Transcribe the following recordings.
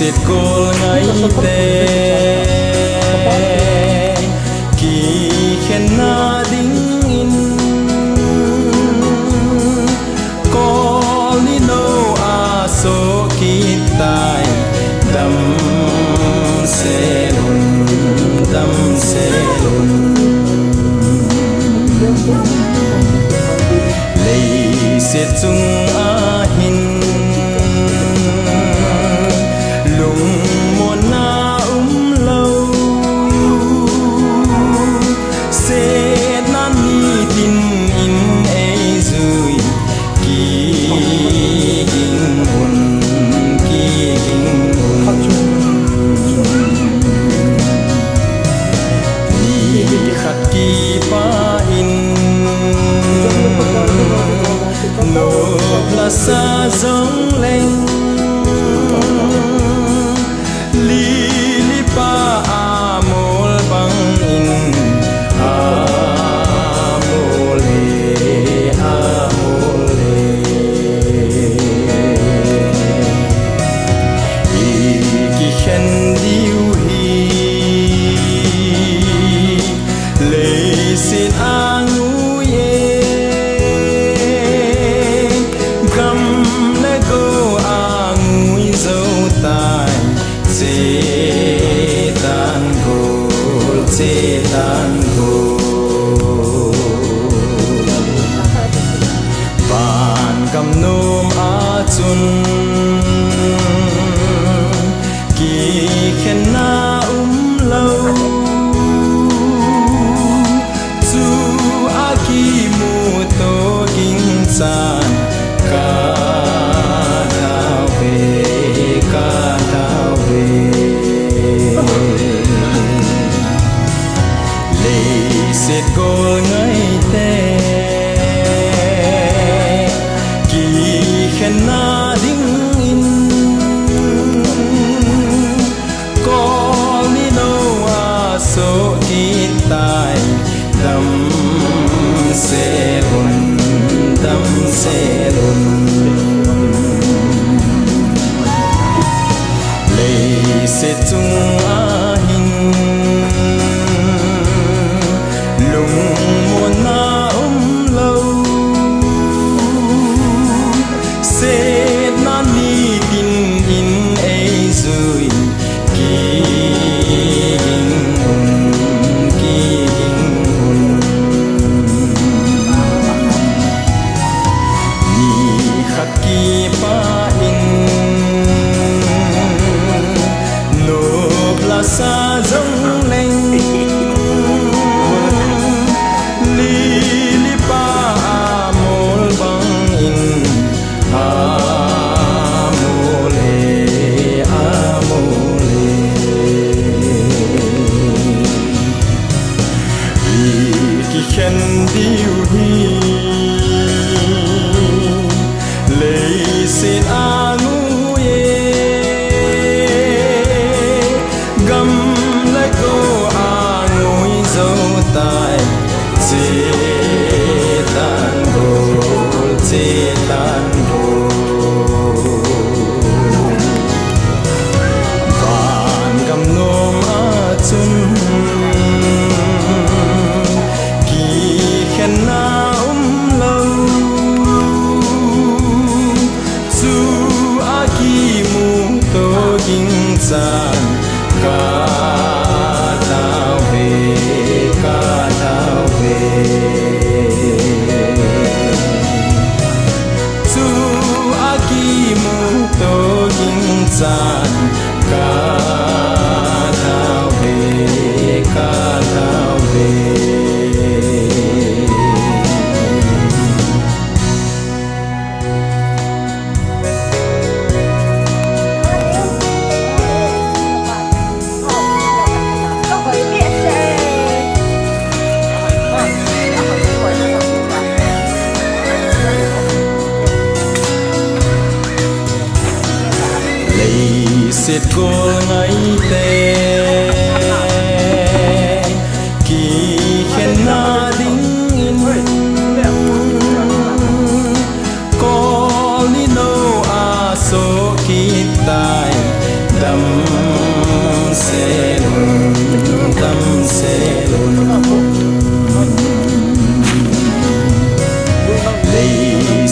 Sệt cô ngay tê kỳ khen na đinh in có lý nô a số kỳ tài đâm xe lùn lấy sệt chung a hin lùng một na lâu sẽ nan đi tin in ấy rồi kỳ kinh hồn đi khát kỳ pa in nộp là xa giống lên li pa amol bang in amole iki khen diu hi lấy xin angu ye gam le go angu dâu tai setan gol ban kam nom a chun ki khen na lâu chu a ki mu to king san ka thao về lấy sệt cô ngay tê kỳ khen na đinh in có lý nô a số kỳ tài đâm xe lùn lấy sệt chung a hin lùng một na lâu sẽ nan đi tin in ấy rồi kỳ kinh hồn ni khát kỳ pa in nộp là xa giống lên li pa amol bang in amole iki khen diu hi lấy xin angu ye gam le go angu dâu tai setan gol van kam nom a chun kỳ khen na lâu chu a ki mu to king san ka thao về chu a ki mu to king san ka thao về sệt cô ngay tê kỳ khen na đinh in có lý nô a số kỳ tài đâm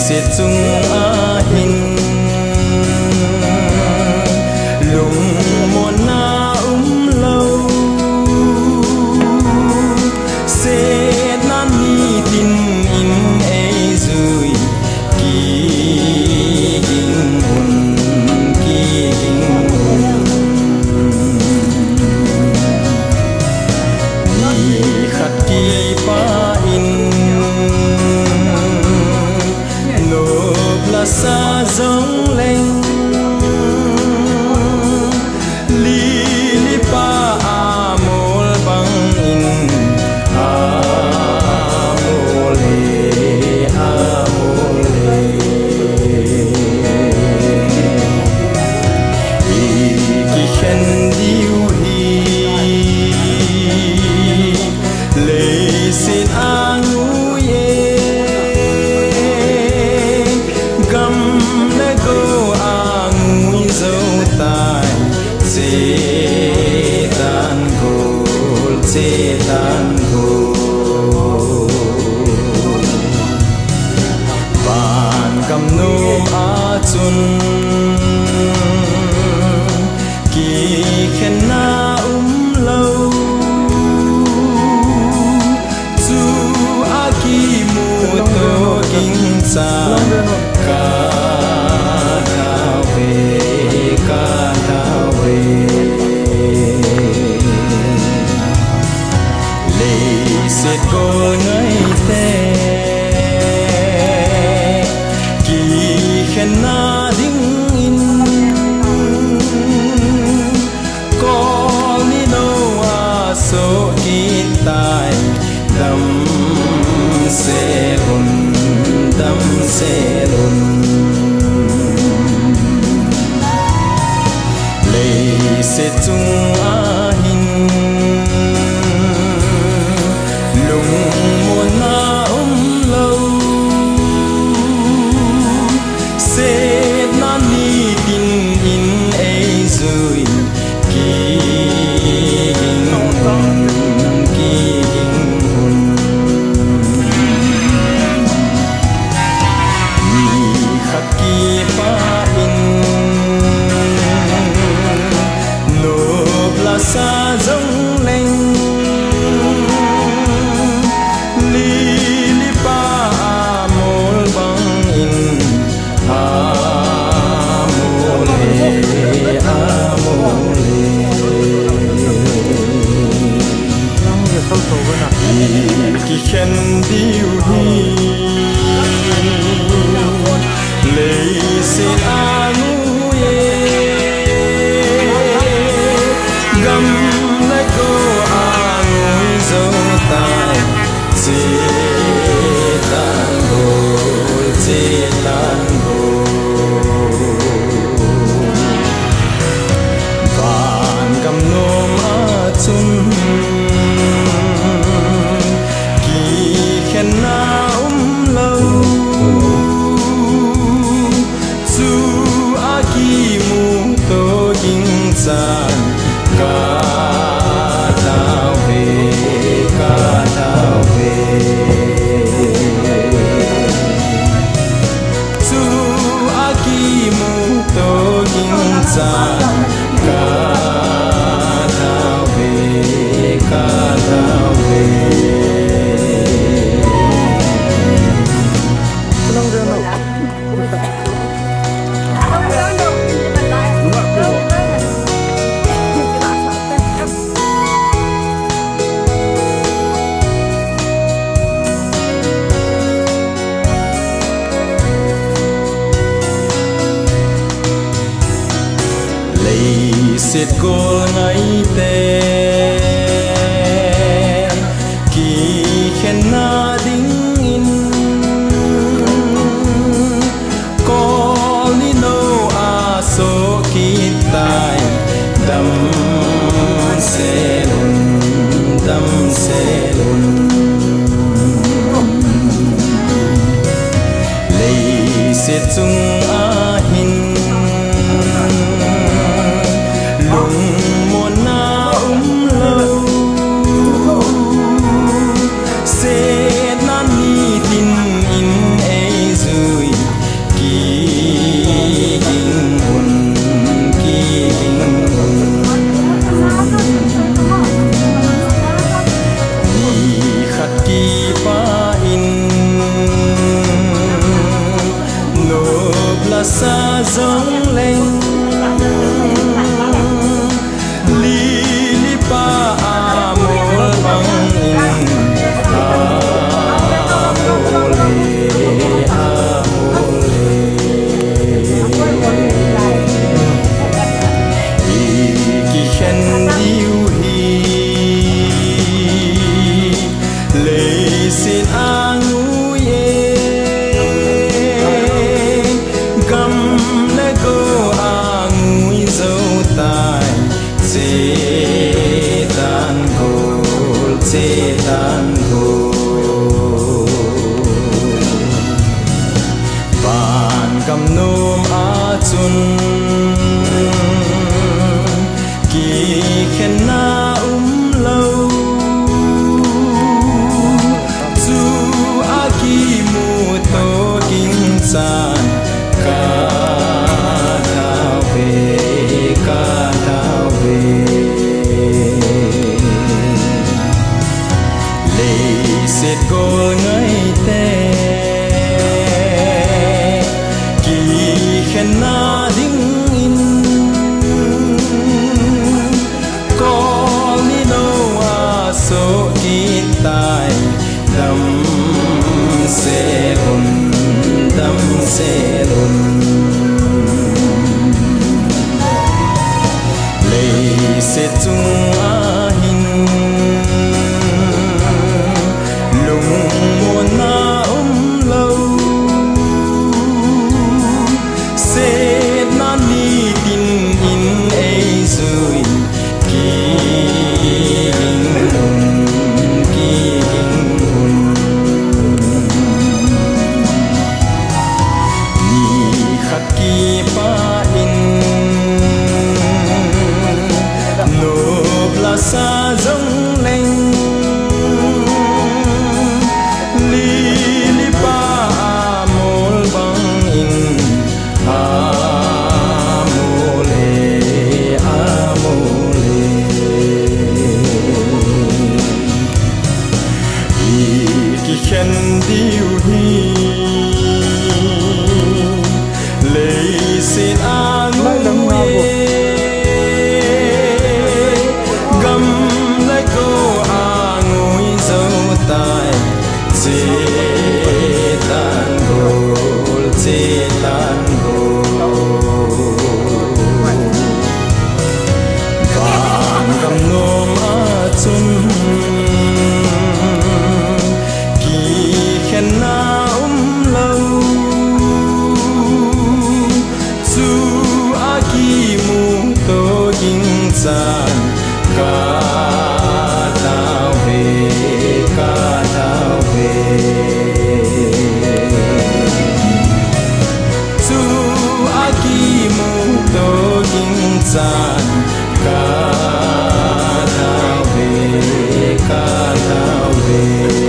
sẽ chung a hin lùng một na lâu sẽ nan ni tin in ai rồi kỳ kinh hồn kỳ kinh hồn ni khát kỳ pa in sa giống lên li li pa amol bang in amole amole ki khen diu hi le sin angu setan go ban kam nom a chun ki khen na lo chu a ki mu to king sa ka ta we sẽ có ngày thế kỳ khen na đinh in có ni đâu à số ít tai đâm sẽ lùn lấy sẽ chung a hin sa giống lên li li pa amol bang in amole amole ki khen diu hi le sin anu van cầm nom a chun kỳ khen na lâu chu a ki mu to king san ka ta ve chu a ki mu to king san ka ta ve siết cô ngày tê kỳ khen na đinh in có li nô a số kỳ tai đâm xe lùn lấy siết chung a hin sẽ nan ni tin in ai rồi sa giống lên li pa amor bang setan go ban kam nom a chun ki khen na lo chu a ki mu to king san ka thao ve ka thao ve Sét cô ngây tê kỳ khen na đinh in có mi đâu à số kỳ tài đâm xe lùn lấy sét chung à hin sa giống lên li pa amol bang in amole ki khen diu hi lấy xin an setan go ban kam nom a chun ki khen na lo chu a ki mu to king san ka thao ve san ka thao ve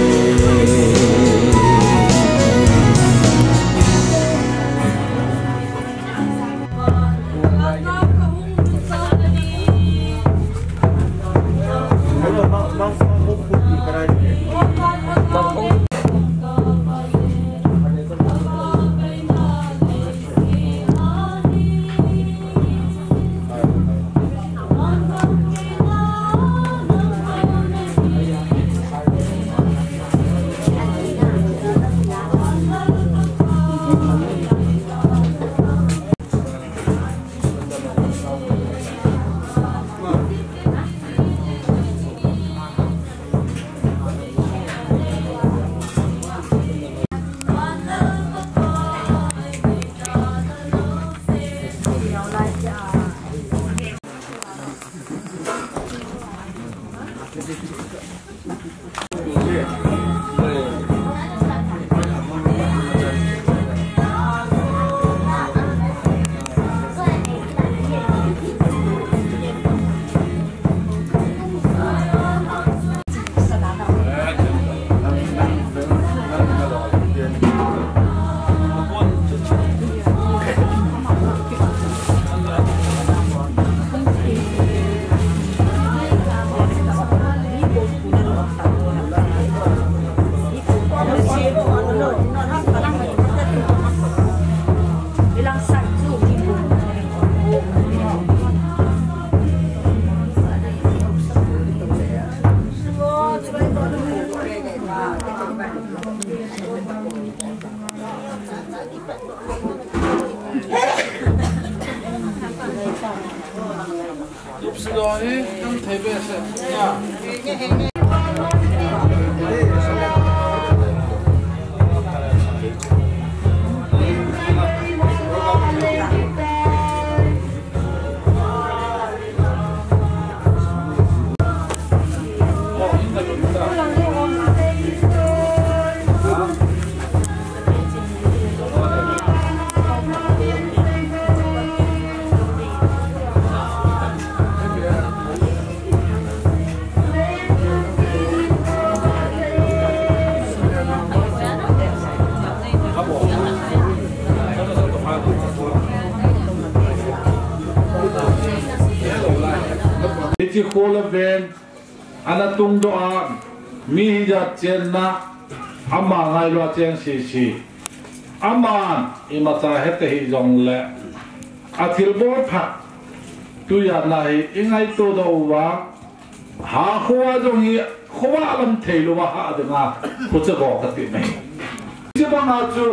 Subsidoni, ang TBS. Di khola ben ana tung do a mi ja chen na ama ngai lo chen si ama imata hete hi jong le athil bo pha tu ya na hi ingai to do wa ha khowa jong hi khowa lam thei lo wa ha de nga ko che go ka ti mai ji ba ma chu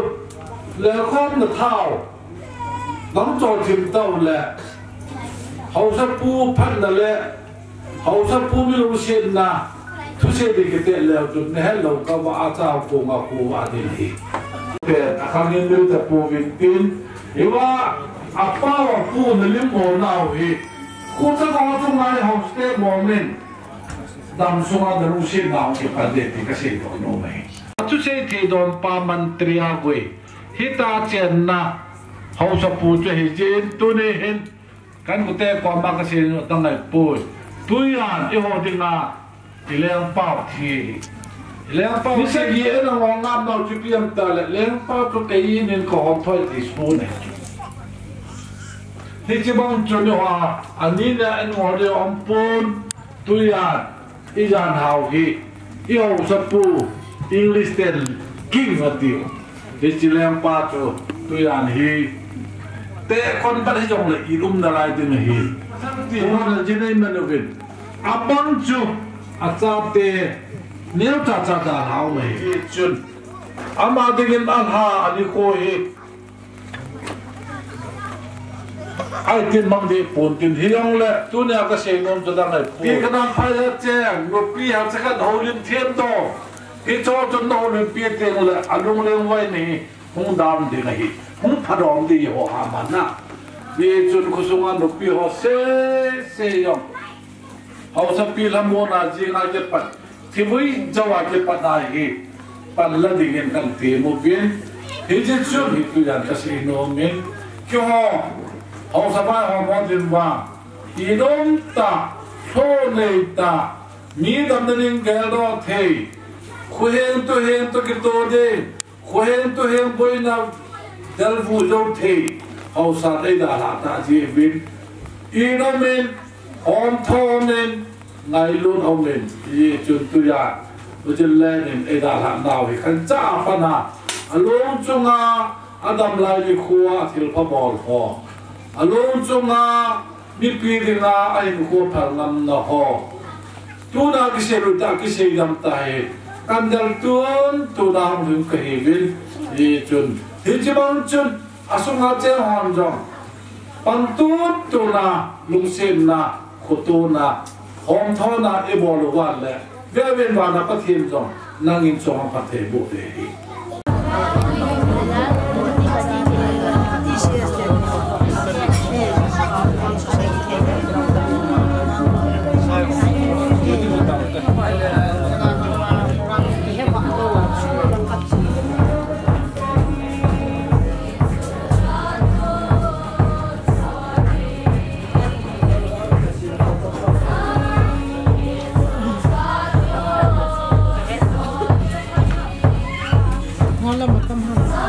le khom na thao dam cho thim tao le hau sa pu phan na le hậu sắp phù mi lô xin na thu xe đi cái tiền leo chút này hết lâu các bạn sao cô ngọc cô à đi đi tiền khang nhân lưu tập phù việt tin hiểu ba à bao phù nó liếm mồ nào thì cô sẽ có trong này học step mồ mình đam sung ăn được lô xin nào thì phải để thì cái gì đó nó mày thu xe thì đòn pa mantri à quê hita chen na hậu sắp phù cho hi chen tu này hen kan cô te qua ba cái gì nó tăng này phù tuy an yêu hồ đình à thì lên bao thì lên bao thì sẽ gì nó ngon ngam đâu chứ biết ta lại lên bao cho cái gì nên có học thôi thì số này thì chỉ bằng cho nó à anh đi là anh ngồi đây ông phun tuy an ý rằng hào khí yêu sắp pu English tên kinh là tiêu thì chỉ lên bao cho tuy an hiแต่คนบัดให้จงเลยอีลุ่มนาลายจึงเห็นที่ว่าจะได้มันเอาเป็นอาบังจูอาจารย์เตเนี้ยจะหาไม่จุนอามาดึงอันหาอันนี้โคเฮไอ้ที่บางทีปนกินที่ยังเลยตัวเนี้ยก็เสียงนมจะดังไงพี่กำลังพยายามแจ้งว่าพี่หาสักการหูลิมเทียนโตพี่โจจนหูลิมเปียเตียงเลยอารมณ์เลี้ยงไว้นี่คงดำดีไงคงพดอมดีหัวหามันนะมีจุนคุสุงานนุปีหัวเซ่ยองเขาสับปีละโมนาจีงาเก็บปัดที่วิ่งจะว่าเก็บปัดได้ฮีปัดละดิ่งกันตีมุบินที่จะจุนที่ตัวอย่างกสิโนมินคิวเขาสบายเขามองถึงว่าอีดมตาโซเลตามีดำเนินเกลอเทคุเฮนตัวกิโตเดคุเฮนบอยนาเดลฟูโจเทเขาสัตย์ได้ด่าหลาตาจีบินอีโนมินอมทอมินไงลุ่นอมินยี่จุดตัวอย่างเราจะเล่นไอ้ด่าหลาดาวให้ขันจ้าปนาลุงจุงาอดัมไลลิคัวทิลพบอลฮอลุงจุงามีปีดิงาไอ้คัวพังนำนะฮอตัวนักเสรุตากิเสดำตายกันเดลตัวนักหึงกะเฮวินยี่จุนที่จะบังจุนอาสุงอาเจ้าฮันจงปันตัวนาลุงเซนนาขตูนาหอมทอนาเอบอลวันแหละเวเวนวานาปะเทียมจงนางอินจงปะเทบุเดฮีHola,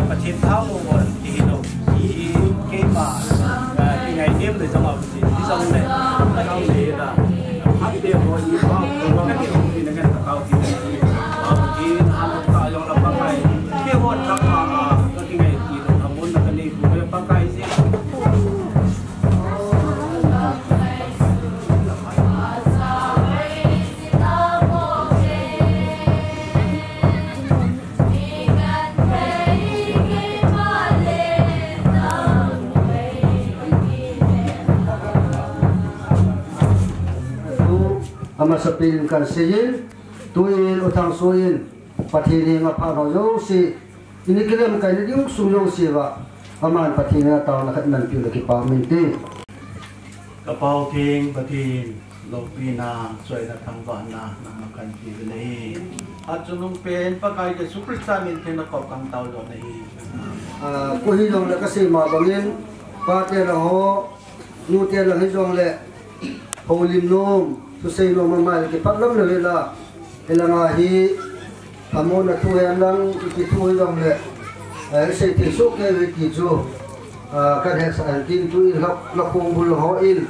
ประชิดเท้าลงบนที่ลงที่เก็บมาที่ไงเทียมเลยจังหวะที่สองเลยเราเลยนะพักเดียวพออีกว่าตัวกันที่ที่นั่นกันเขาที่ที่ทำต่อยองเราปักไปเที่ยววนทักมาก็ที่ไงที่เราทำวนกันนี่ผมจะปักไปสิมาสปิลกันเสียนตัวเองอุทังสุยินปฏิเนงพาเราโยสิอินิกเรื่องกันยิ่งสุโยสิวะอามันปฏิเนงตาวนักนันพิลกิปามินตีกระเป๋าเพียงปฏิโลปีนาสวยนักทางบ้านนานามากันที่เลยอาจจะนุ่งเป็นปะกายจะสุขริสามินเทนกอบกังเตาดอกนี้กูฮิจงและก็สิมาบังเงินปาเตระโหนูเตระฮิจงและโฮลิมโนมสุเซโนมาลกิปักลำเลยละเอลังอาฮีพามอนาทุเอลังกิทุเอลังเลยเสติสุกเอวิกิจูกันเฮสันตินตุอิลลักคงบุลฮออิล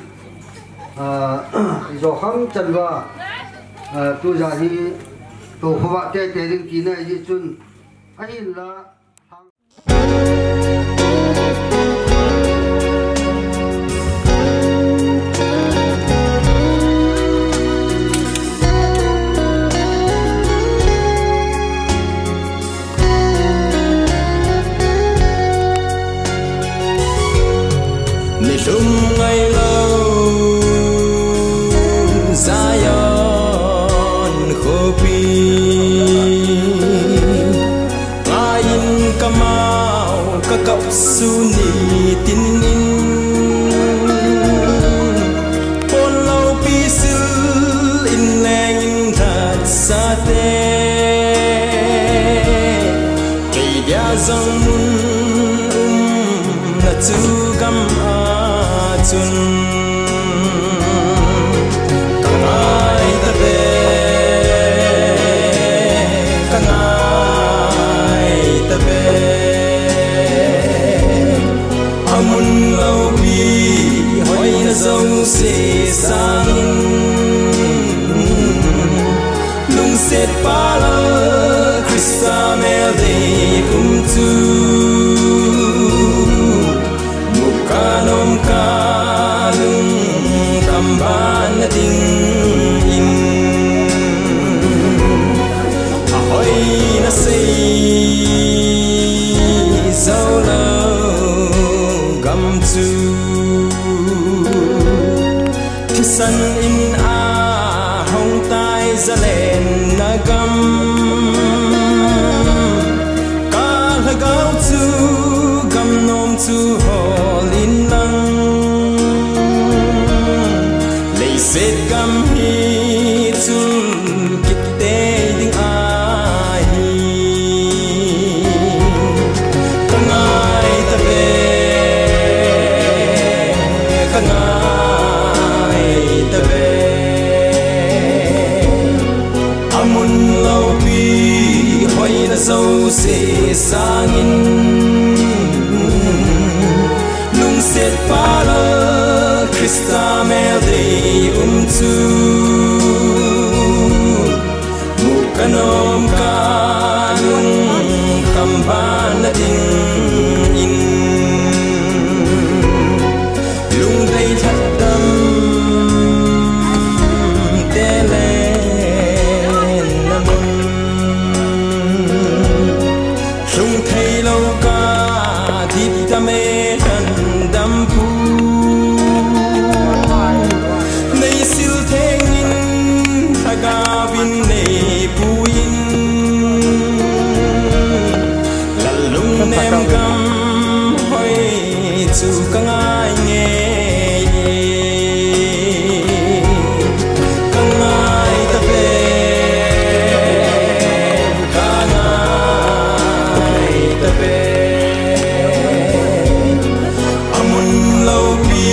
โจฮังจันวาตุจาฮีตัวขวะเตเตริงกินไอจิจุนไออินละTrong ngày lâu Zion khopi Ngayon kamao kakapsuni tinin Polaw pisil inleng that sa te Kaya zang natugam chun kangai tabe amun lau bi hoi na zong se sang lung set pala Krista mel de kum tu mukanom ka ban ting in ahoy na say solo gam tu kisan in a hong tai zalen na gam ka lagaw tu gam nom tu hol in lang Sết gam hi chul kit te ding ai kangai ta be amun lau pi hoi na so se sangin lung set pala Krista mel de tu mukanom ka lung kamban na ding in lung day thatdam telen namun lung thay lâu ka dip dame dam pu chu ka ngai nge ka ngai ta pe ka ngai ta pe amun lo pi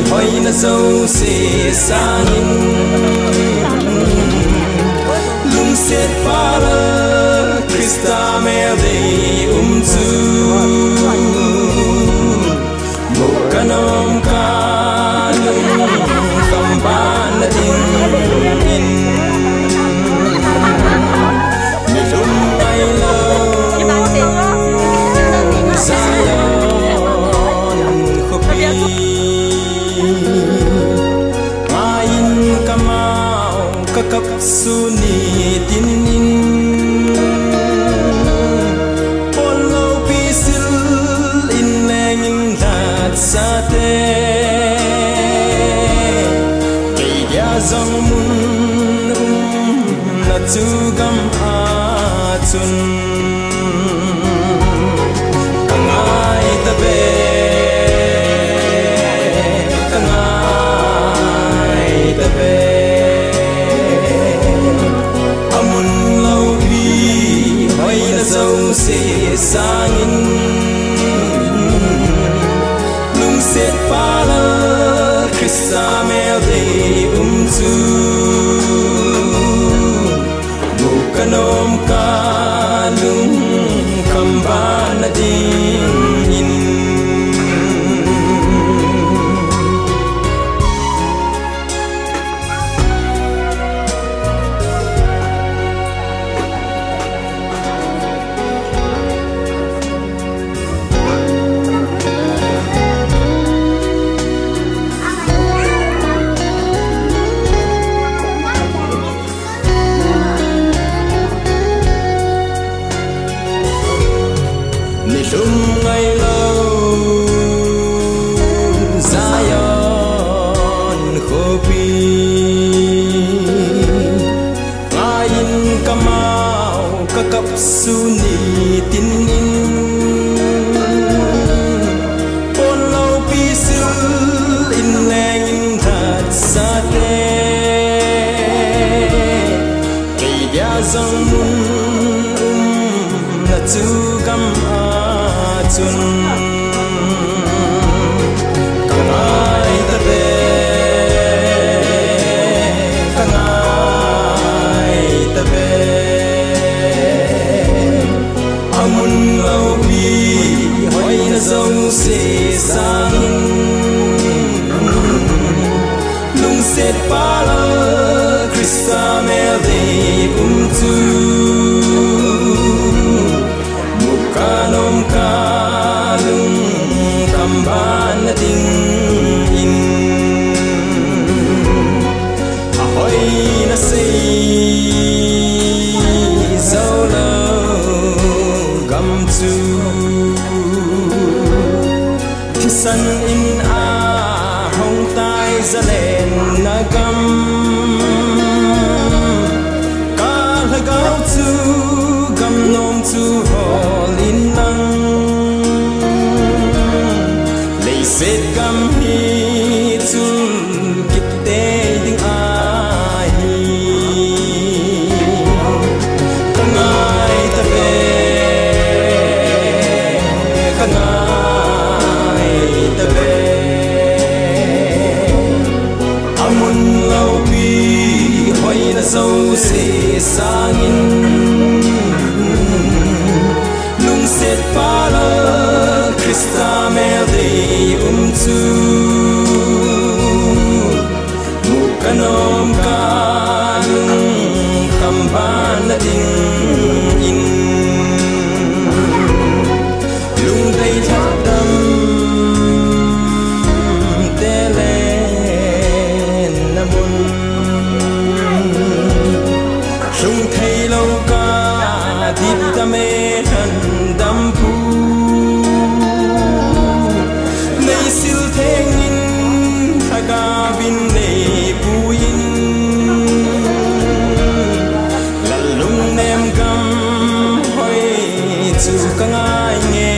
hoi na zo se sangin lung set para Krista mel dei chu Mukanom kanum kamban na din in nilum ay law Zion kopi ngayin kamao kakapsuni tinin sate kaya zong mun na tugam atun kangai tabe amun lau bi hoi na zau se sangin set para Krista mel dei chu mukanom kalum kamban na din in nilum ngay lâu Zion kopi ngayin kamao kakapsuni tinin pon lau pisil in lengin that sate kaya zong mun na tugam atun kangai tabe amun lau bi hoi na zong se sang lung set pala Krista mel dei chu mukanom kalum kamban na ding in ahoy na say zolo gam chu kisan in a hong tai zalen na gam ka lagao chu gam nom chu hol in nang lei set gam hi chu kit te ding ai kangai ta pe kangai ta pe amun lau pi hoi na zo se sangin lung set pala Krista mel dei chu mukanom kalum kamban na ding in lung dei thak dam tele na mun lung thei lo ka dip ta me han dam pu nei sil theng in thaga bin nei puin lalung nem gam hoi chu ka ngai nge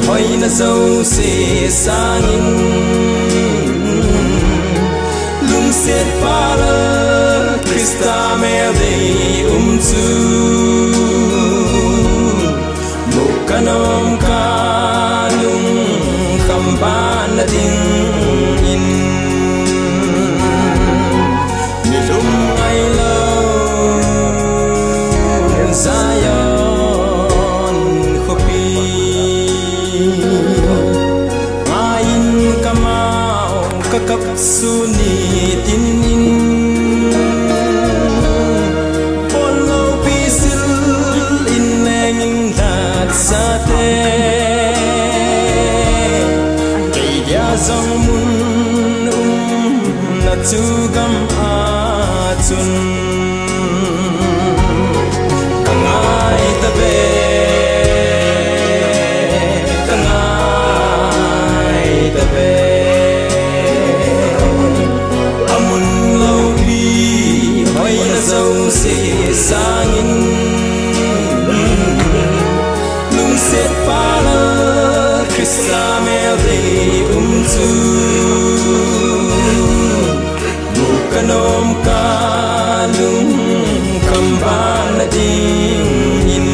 hoi na dâu se sangin lung set para Krista mel de chu mukanom ka lung kamban na ding in nilum ay lo Zion khopi ain kamau kakap suni tin in polo pisil in neng lat sate kay dia zong mun na tugam atun kangai tabe amun lâu bi hoi na dâu se sangin lung set para Krista mel de chu mukanom ka lung kamban na ding in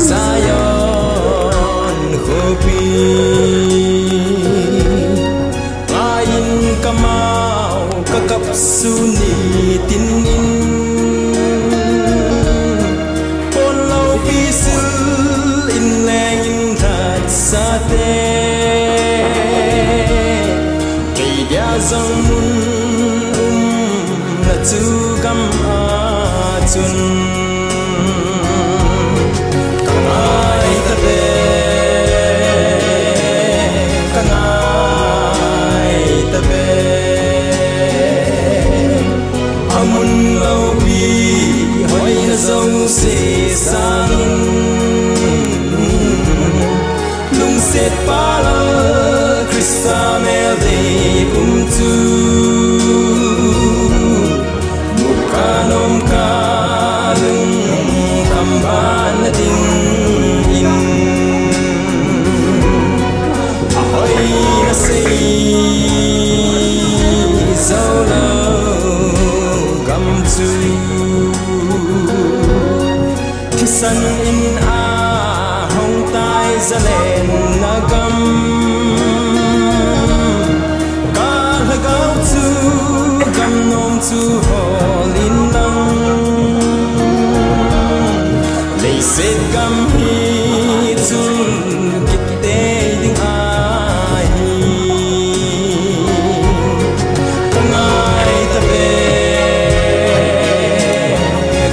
Zion khopi ain kamau kakap suni tin in polo pisil in leng in that sate kay dia zong mun na tugam atun amun lâu bi hoi na dâu se sangin lung set para Krista mel de chu mukanom ka lung kamban na ding in ahoy na say solo kisan in a hong tai zalen nagam kal hagau chu gam nom chu holin lang lei set gam hi chu kit te ding ai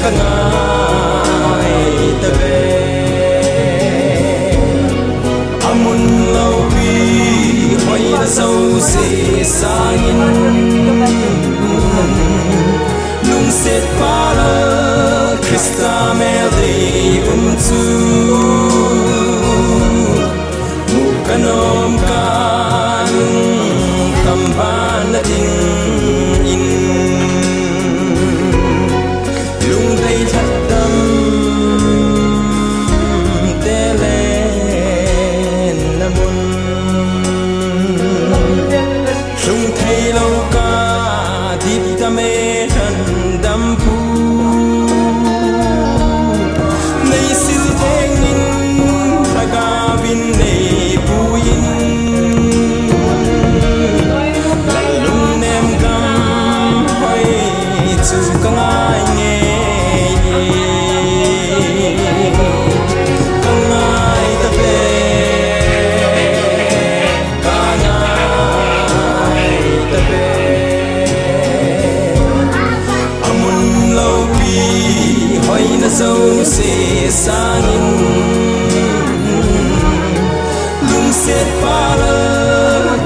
kangai ta be amun lâu bi hoi na dâu se sangin lung set para Krista mel de chu mukanom ka lung kamban na ding in lung dei that dam lung thay lâu ca deep ta mê rần đam pu nay siêu thế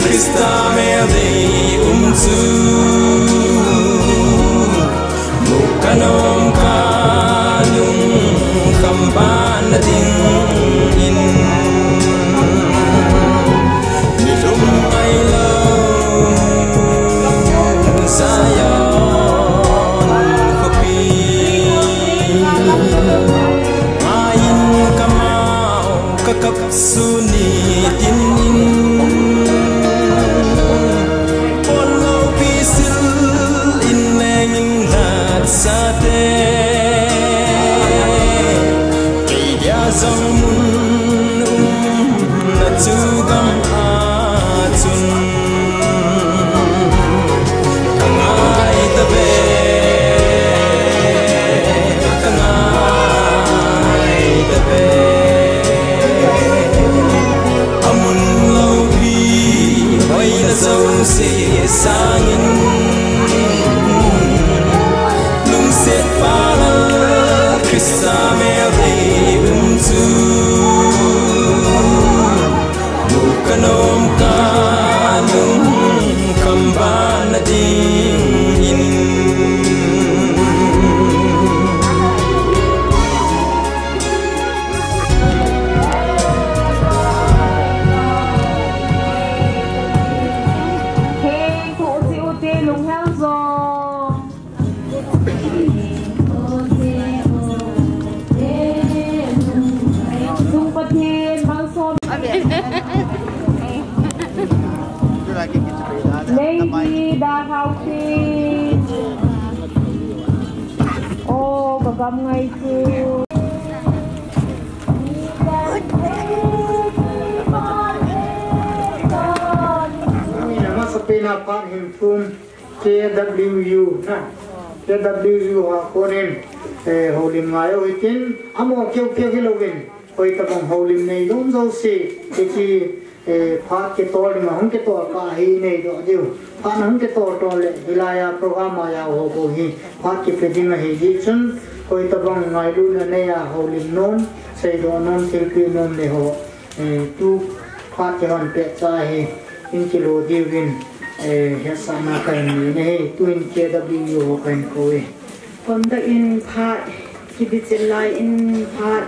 Krista mel dei umzu mukanom kanung kamban na ding in nilum ay law sayon kopi ayin kamao kakapsunit in sate dia zamun na tugam atun kangai tabe amun lobi hoy na zau se sangin Krista mel dei umzu mukanom kanung kamban na ding in Hey, ku uti lung helzo Lady Dahausi Oh, gagam ngay ku Nama sepina pak himfum KWU na KWU hakonin holim ngayo itin amo kyo kilogin hoy tabong holim nei dom zo si ki phát cái to mà không cái to cả hi này đó chứ phát không cái to lệ hilaya program mà hồ bồ hi phát cái cái gì mà hi gì chân coi tập bằng ngày luôn là này à hồ lim non xây đồ non tiêu tiêu non để hồ tu phát cái hoàn bẹt ra hi in kilo tiêu vin hết sana cái này tu in KWU cái coi còn đã in phát khi bị chết lại in phát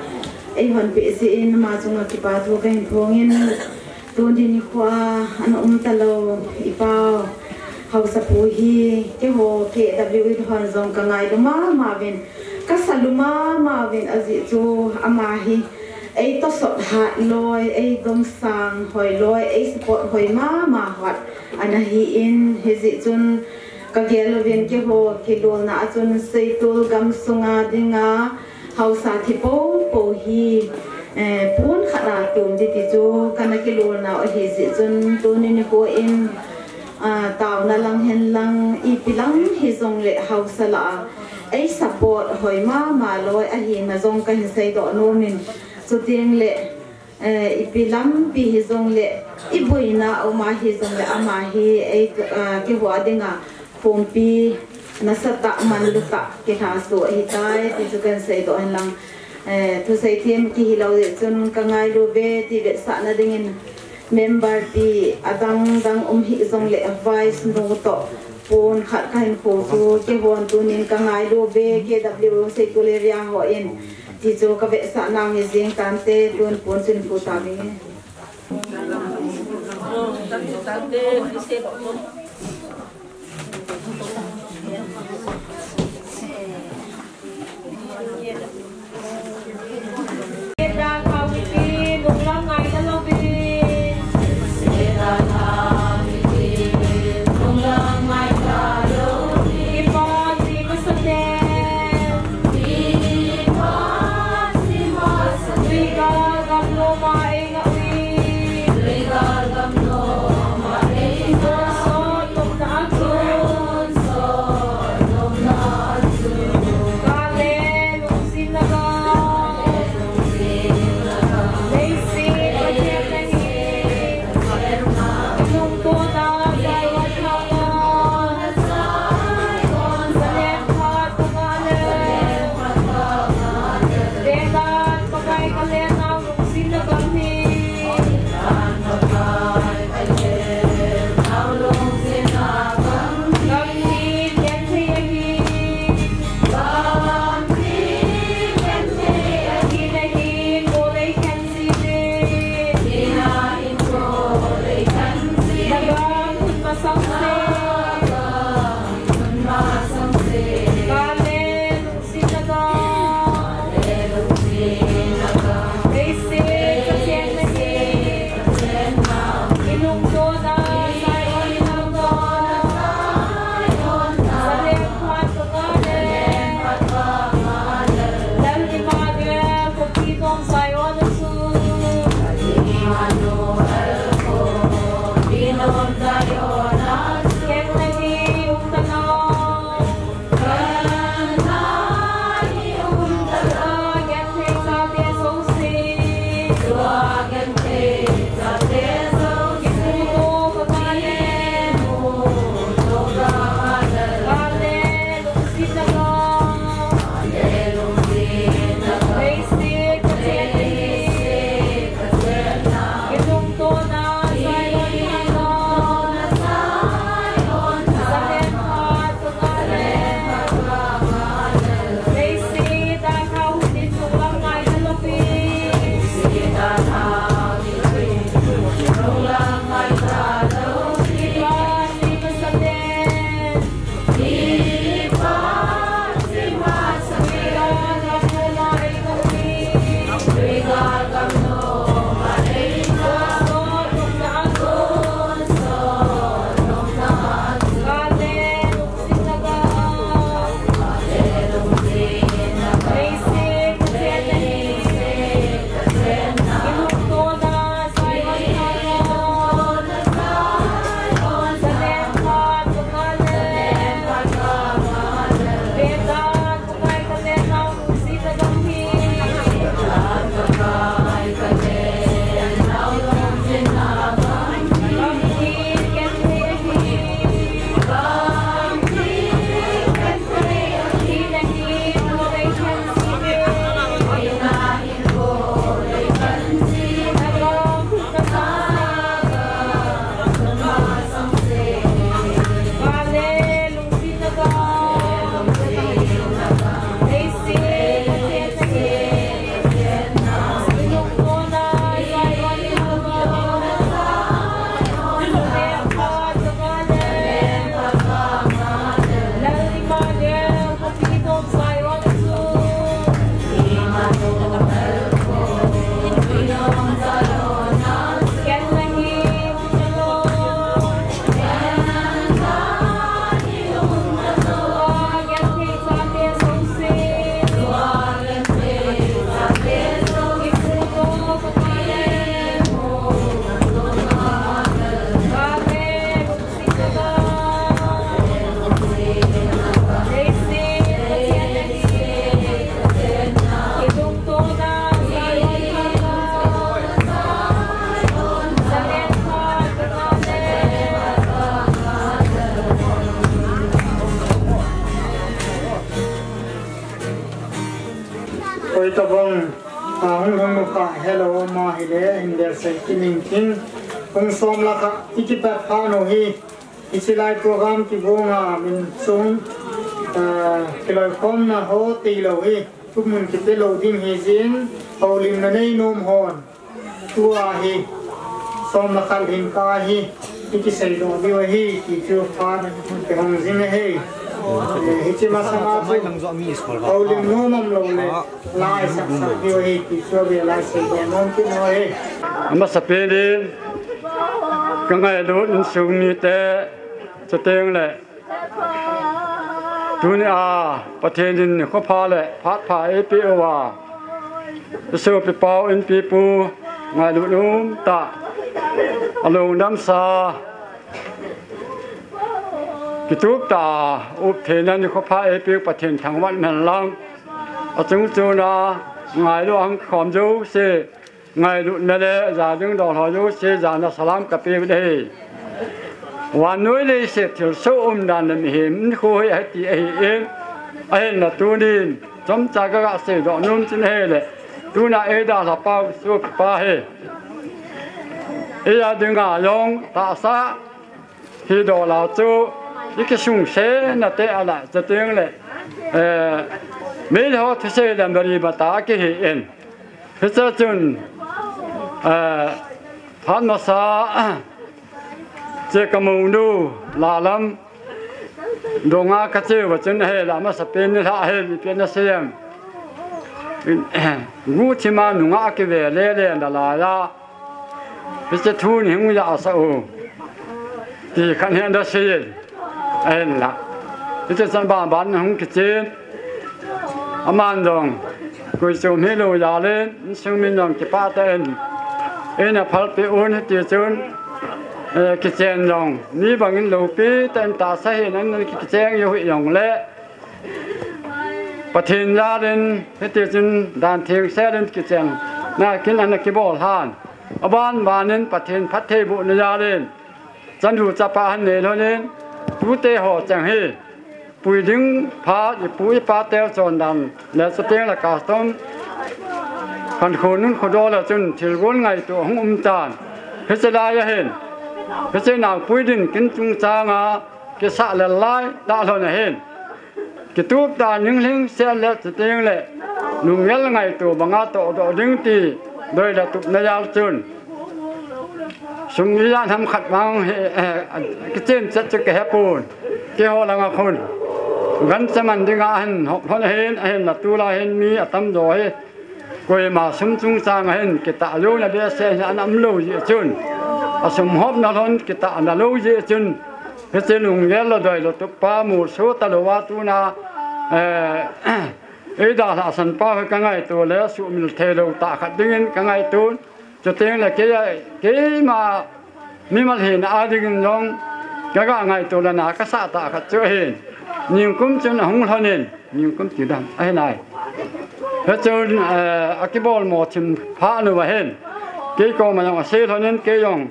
ai hoàn bẹt gì in mà chúng ta kịp bắt được cái phong in tuần đi qua anh talo ipao hậu sapu hi cái hồ KWU hoàn dòng cả ngày đúng mà bên các saluma mà bên azi chu amahi ấy to sọt hạt lôi ấy đông sang hồi lôi ấy support hồi mà hoạt anh hi in hi dị chun cái gel bên cái hồ cái đồ na chun xây tul gam sunga dinga hậu sa thì po hi pun khada tum di ti chu kana ki lol na hi ji chun tu ni ko in taw na lang hen lang I pilang hi zong le house la ai support hoi ma loi a hi na zong ka hi sei do no min chu tiang le I pilang pi hi zong le I buina o ma hi zong le ama hi ai ki wa dinga phom pi na sata man lu ta ki tha so hi tai ti chu kan sei do hen lang thu sei thêm ki hilau de chun ka ngai lu ve ti ve sa na dingin member ti adang hi zong le advice no to pon khat kain pho chu ke hon tu nin ka ngai lu ve KWU se kuleria ho in ti chu ka ve sa na ngi jing kan te tun pon chin pu ta bi Kalian tahu sini kami Oi tabang hung ka hello ma hile in der se kining king hung som la ka ikipat phano hi isilai program ki bonga min sung kiloi kom na ho ti lo hi tumun ki te lo ding hi zin holim na nei nom hon tua hi som la kal hin ka hi iki sei do bi hi ki chu pha ke hong zin he hichi masama holim nomam lo le lai sak sak bi hi ki chu bi lai sei do nom ki no he ama sapedin kangai do in sung ni te chateng le dunia pathenin ko pha le phat pha epi wa so pe pau in pi pu ngai lu num ta alo nam sa kituk ta up thenan ko pha epi pathen thangwan nan lang achung chu na ngai lu ang khom ju se ngai lu na le za ding do ho ju se za na salam ka pe deวันนู้นเลยเสร็จถึงสู้ดันมีเห็นคุยให้ตีเองไอ้น่ะตัวนี้จำจากก็เสียดอกนุ่มจินเฮเลยตัวน่ะดาสปาสู้ป้าเฮยาดึงยองตาซาที่ดอกเราจูอีกสุ่งเสน่ะเตะอะไรจะเตียงเลยไม่รู้ที่เสียดำบริบตาเกี่ยเองพิจารณาท่านมาซาเจ้ากมูดูลาลัมดงอาคัจเจวจนเฮลามาสเปนนี่ท่าเฮลิเป็นนักเสียงงูที่มาหนุ่งอาคิเวเล่เล่ดาลายาพิจทูนหิงยาสะโอที่ขันเฮนดัชเชียเอ็นละพิจสันบานบานหงกิจอามันดงกุยจูมิโลยาเลนซึ่งมีน้องกิปาเตนน่ะพัลปีอุนที่จูนกิจเจนลงนี่บางอินลูปีแต่ตาใส่นั้นกิจเจงอยู่อย่างเละปะทินยาเดินพิจารณาด่านเทียงเสด็จกิจเจงน่ากินอันนักกิบอลทาน aban banin pathin phathe bu na ya len chan hu chapa han ne lo len tu te ho chang he pui ding pha pui pa tel chon dan le sa teng la ka tom kan khon khon do la chun thil gon ngai to hung chan he se la ya hen he se na pui din kin chung cha nga ke sa la lai da lo na hen ke tu ta ning ling se le sa teng le nung yel ngai to banga to do ding ti doi la tup na ya chun sung ya tham khat wang cái trên chất cái hẹp bùn cái họ là ngọc hồn gắn cho mình đi ngã hình học hơn hen là tu la hen mi tâm rồi quay mà sum chung sang hen cái tạ lâu là để xe anh âm lâu gì chun sum hop nó hơn cái tạ là lâu gì chun cái trên lùng ghé là đời là tụp ba một số ta đồ wa tu na ấy đã là sân pa cái ngày tu lẽ sự mình theo đầu tạ khát đứng cái ngày tu cho tiếng là cái mà mi mal hin a ding long cái ngày tu là na cái sa tạ khát cho hin nhưng cũng chân không hơn nên nhưng cũng chỉ đam ai này hết chân cái ball một chim phá nữa hen cái con mà nó xe thôi nên cái dòng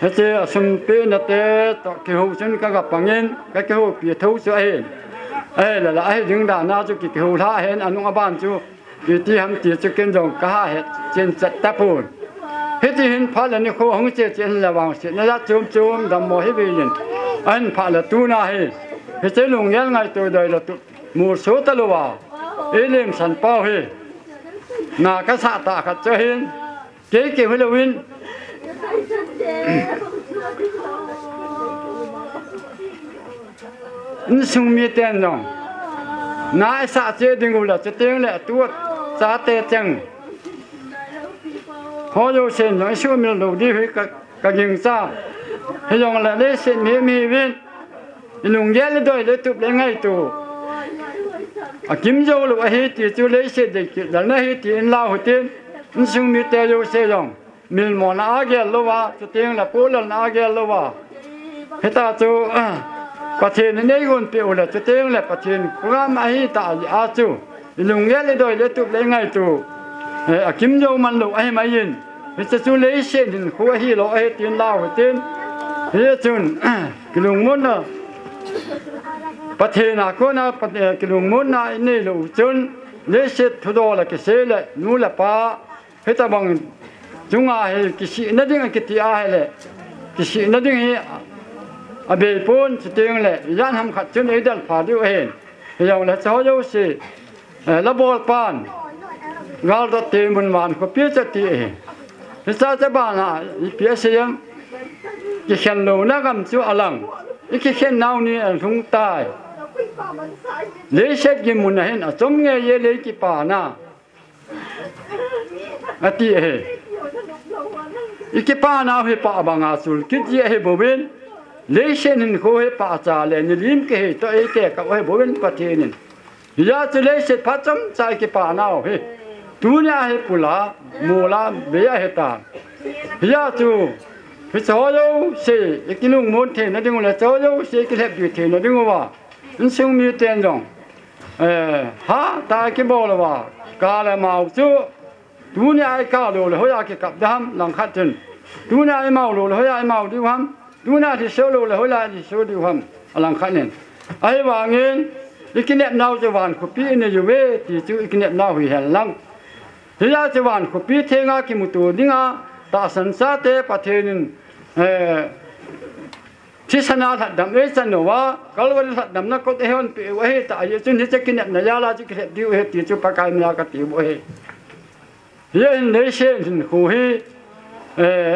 hết chứ sum pe na te cái hồ chân cái gặp bằng nhân cái hồ bị thấu cho hen ai là ai đứng đàn na cho cái hồ tha hen anh ông ban chú cái tí ham tí cho cái dòng cá hết trên chặt táp bùn hết thì hen phá là nó khô không chết trên là vàng chết nó ra chôm đầm mồ hết về anh phá là tu na hen hết chứ lùng nhớ ngày tôi đời là một số ta lùa ấy lên sẵn bao hết là cái xã tạ khát cho hen cái kiểu là win sung mi tiền rồi nãy xã chơi đừng là chơi tiếng lệ tuột giá tê chăng họ vô xem nói số mình đầu đi với các dân xã thì dòng là lấy xem mi bên lùng ghé lên đôi lấy tụt lấy ngay tụ kim dâu là hết thì chú lấy xem để là lấy hết thì lao hồi tiền sung mi tiền vô xem rồi mình muốn áo ghé lâu vào cho tiếng là cố là áo ghé lâu vào hết ta chúประเทศนี้คนเปลี่ยวเลยจะเต้งเลยประเทศก็ไม่ให้ตายอาจูลุงเงี้ยเลยโดยเลยตุกเลยไงตูกิมโยมันลุกไอ้ไม่ยินจะจูเลยเช่นหัวฮีโร่ไอ้ตีนลาวตีนเฮ้ยจุนกลุงมุนนะประเทศน่ะก็น่ะประเทศกลุงมุนน่ะนี่ลุงจุนเลยเช่นทุกตัวเลยกิเสเลยนู่นละป้าเฮ้ยตาบังจุงอาเฮกิสินั่นดิ้งกิติอาเฮเลยกิสินั่นดิ้งเฮà bề phun chỉ tiếng lệ gian ham khát chân ấy đặt phá điệu hèn dòng là cháu dâu xì là bò pan gal đó tiền mình bán có biết cho tiền thì sao cho bạn à biết xem cái khen lâu nó cầm chú alang cái khen nào ni anh không tài lấy xét cái muốn này ở trong nghe ye lấy cái bà na à tiền cái bà nào hay bà bằng asul cái gì hay bố bên lấy xem hình khô hết bà già lên như lim cái hết tôi cái cậu hay bố bên bát thiên nên giờ tôi lấy xem phát chấm sai cái bà nào hết tu nhà hết pula mua la bây giờ hết ta giờ tôi phải cho đâu xí cái lùng muốn thế nó đừng là cho đâu xí cái hẹp gì thế nó đừng vào nó xong mi tiền rồi ha ta cái bao là vào cả là màu chú tu nhà cả đồ là hơi cái cặp đam lòng khát chân tu nhà màu đồ là hơi màu đi ham tu na thì số lô là hồi lại thì số điều hầm làm khai nên ai vàng nghe cái nệm nào cho vàng của pi này dù về thì chú cái nệm nào hủy hèn lắm thì ra cho vàng của pi thế ngã cái một tuổi đi ngã ta sẵn sát thế bắt thế nên chỉ sanh thật đam ấy sanh nữaว่าkalau ada thật đam nó có thể hơn bị vậy tại vì chúng nó cái nệm này ra là chỉ cái nệm điều hết thì chú bắt cái mình cái tiểu vậy hiện nay xem khu hi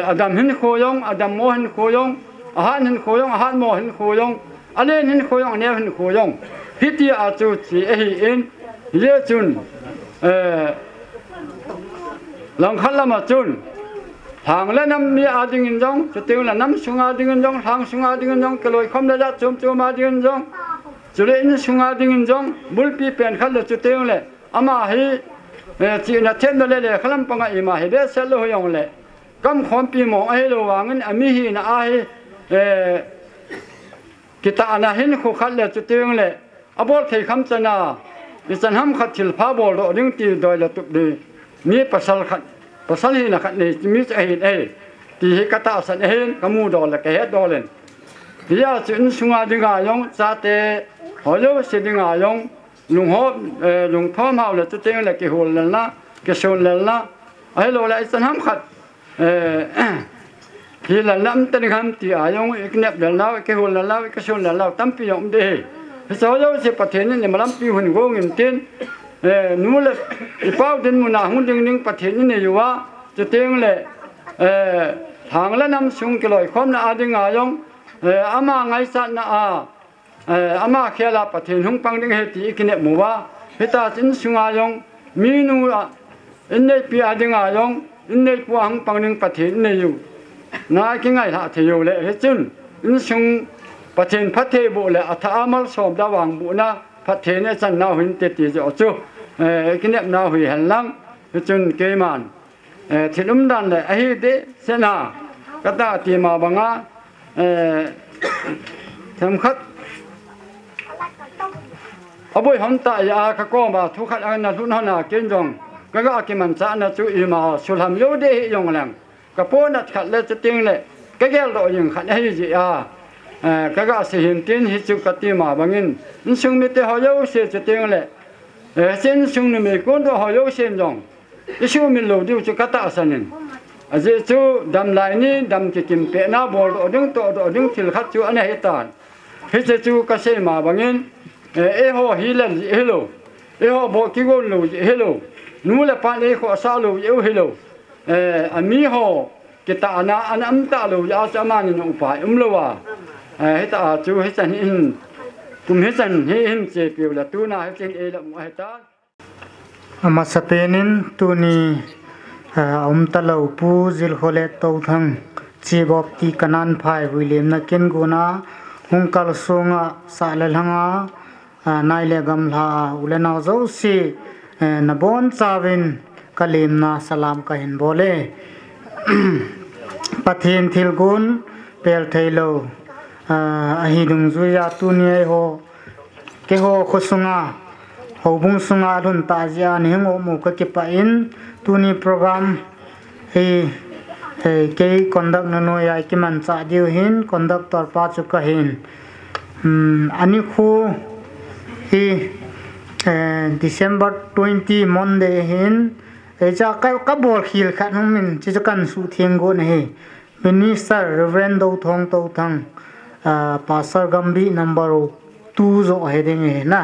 Adam hin khoyong Adam mo hin khoyong ahan hin khoyong ahan mo hin khoyong alen hin khoyong ane hin khoyong hiti achu chi ehi in ye chun long khalama chun thang la nam mi ading in jong chu la nam sunga ding in jong thang sunga ding in jong keloi khom la chum chum ma ding in jong chu le in sunga ding in jong mulpi pen khal chu teu le ama hi chi na chen le khalam panga ima he be sel ho yong le cam khom pi mo ai lo wangin ami hi na ai kita ana hin khu khal le chu teng le abol thei kham chana ni chan ham khat thil pha bol do ding ti doi la tup de mi pasal khat pasal hi na khat nei mi cha hin e ti hi kata san hen kamu do la ke do len dia chun sunga dinga yong cha te hoyo se dinga yong lung ho lung thom hau la chu te la ke hol la ke son la ai lo la san ham khat thì là năm tên ham thì ai ông cái nẹp là lao cái hồn là lao cái son là lao tâm pi ông đi sau đó sẽ phát triển nên mà làm pi hồn gỗ nghìn tiền nú là bao tiền mua nào không đừng phát triển như vậy cho tiền là tháng là năm sung cái loại khóm là ai đừng ai ông ama ngay sát na ama kia là phát triển không bằng đừng hết thì cái nẹp mua hết ta chính sung ai ông mi nú anh đây pi ai đừng ai ông anh đây qua không bằng đừng phát triển nàyอยู่nãy cái ngày hạ thì nhiều lệ hết chun, nhưng xong phát triển phát triển bộ lệ thà amal xóm đa vàng bộ na phát triển này chân nào hình tiệt tiệt rõ chưa, cái niệm nào hủy hành lắm, hết chun cái màn, thì đúng đàn lệ ấy đấy xem nào, cái ta thì mà bằng á, tham khát, ở buổi hôm tại các con mà thu khách ăn là thu nó là kiến rong, cái mình xã là chú ý mà sưu làm yếu để dùng làm cái phố nát khát lên cho tiếng lệ cái đồ những khát hay gì cái sự hiện tiền hết chục cái tiền mà bằng in nhưng sung mi họ yêu xe cho tiếng lệ xin sung ni mi con đó họ yêu xem rong cái số mi lâu điều cho cái ta san in giờ chú đâm lại ni đâm cái kim pe na bol ở đứng thil khát chú anh hết ta hết chú cái xe mà bằng in họ hilen hello họ bộ cái con lâu hello nú là bạn ấy họ sao lâu yêu hello ami ho kita ana am ta lo ya chama ni no pa lo wa he ta chu he san in kum he san he him che pi la tu na he chen e la mo he ta ama sapenin tu ni ta lo pu zil khole to thang chi bop ti kanan phai william na ken guna hung kal songa sa le langa nai le gam la ulena zo si na bon chawin kalim na salam kahin bole pathin thilgun pel thailo ahi dung zuya tunie ho ke ho khosunga ho bung sunga dun ta ja ni ngo mu ka ke pa in tuni program he ke conduct no ya ki man cha diu hin conductor pa chu ka hin ani khu he December 20 Monday hin cha ka bol khil khat hum min chi kan su thieng go ne minister reverend do thong to thang pastor gambi number 2 zo he ding na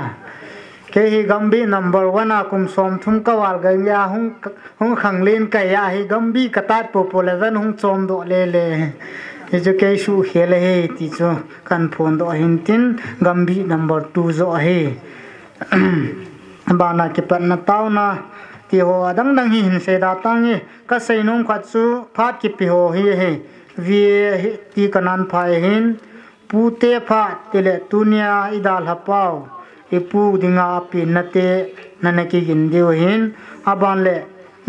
ke hi gambi number 1 a kum som thum ka wal ga ya hung khang len ka ya hi gambi ka tat po 11 hung chom do le je ke su hele he ti cho kan phone do hin tin gambi number 2 zo he bana ke pan na taw na ti ho dang hin se da tang ka sei nong khat chu phat ki pi ho hi he vi ti kanan phai hin pu te pha tele tunia idal ha pau e pu dinga pi na te nana ki gin deu hin aban le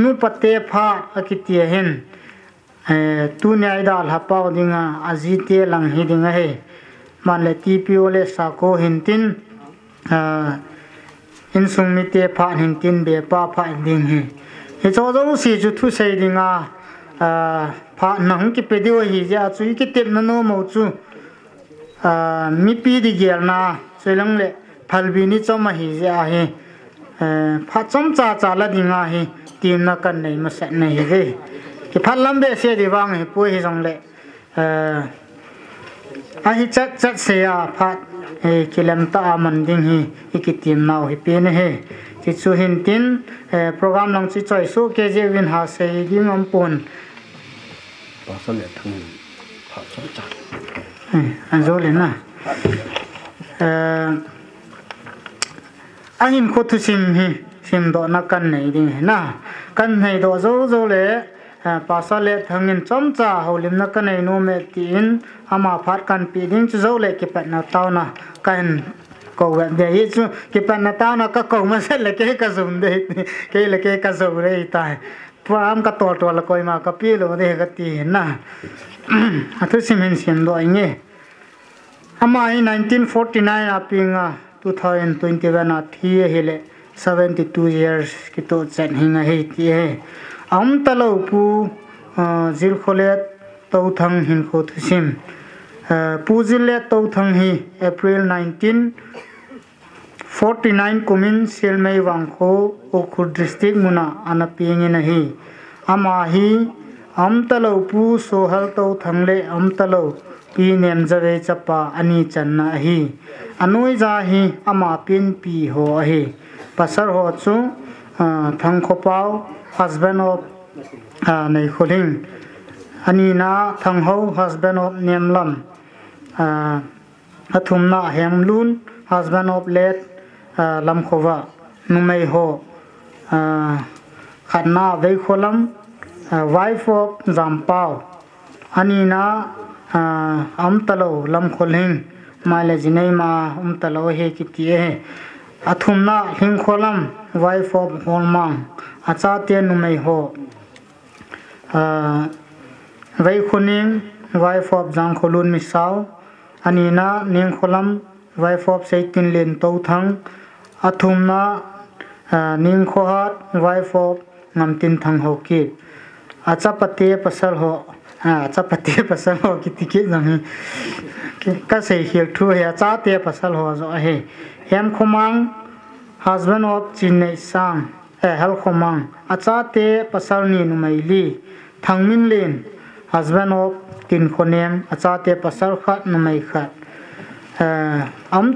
nu pate pha akiti hin tunia idal ha pau dinga azite lang hi dinga he man le ti pi ole sa ko hin tin in sung mi te pha hin tin be pa pha ding he cho zo si ju thu sei dinga pha nang ki pe dio hi ja chu ki tep na no mo chu mi pi di gel na selang le phalbi ni choma hi ja he pha chom cha la dinga he tim na kan nei ma sa nei he ki phalam be se di wang he pu hi jong le a hi chat se ya pha he kilam ta man ding hi ki tim nau hi pe ne he chi chu hin tin program nang chi choi so ke je win ha se ding am pon pa sa le thang pha chom cha an zo le na ahin ko thu sim do na kan nei ding na kan nei do zo le pa sa le thangin chom cha holim na kan nei no me tin ama phat kan pi ding chu zo le ki pa na taw na kan ko wa de hi chu ki pa na taw na ka ko ma se le ke ka zum de ke le ke ka zo re ta pram ka to la koi ma ka pi lo de ka ti na athu simen sim do nge ama 1949 apinga 2021 a thi hele 72 years ki to chen hinga he ti he ตะโลปูจิลโคเลตเตาทังหินโคทุซิมปูจิลเลตเตาทังฮี April 1949 กุมินเซลเมย์วังโคโอคุดิสติกมุนาอันปีงินฮีอามาฮีตะโลปูโซฮัลเตาทังเลตะโลปีเนมจะเวจัปปาอันนี้จันนะฮีอนุยจาฮีอามาเป็นปีโฮฮีปัสสาวะจูทังขปาว husband of ในคนหิงอันนี้นะทังเฮา husband of เนียมลำอัทุมนะเฮมลุน husband of เลดลำขวะนุไม่โฮขัดนาเวโคลัม wife of จำเปาอันนี้นะตะโลลำคนหิงมาเลจินัยมาตะโลเฮกิตีเฮอัทุมนะหิงโคลัม wife of ฮอลมังอาจารย์เตียนุไม่โฮไว้คนนึง wife of จังโคลุนมิสาวอันนี้นะนิงโคลัม wife of เซตินเลนโตทังอัทุมนะนิงโคฮัด wife of งามตินทังโฮกิอาจารย์ปฏิปัสสาวะอาจารย์ปฏิปัสสาวะกิติกิจังฮีก็เสียเขียกทั่วอาจารย์เตียปัสสาวะจะเฮเฮมขมัง husband of จินเนซังเฮลขมังอาจารย์เตียปัสสาวะนี่นุไม่ลีทังมินเลน husband of ตินคนเนมอาจารย์เตียปัสสาวะขัดนุไม่ขัด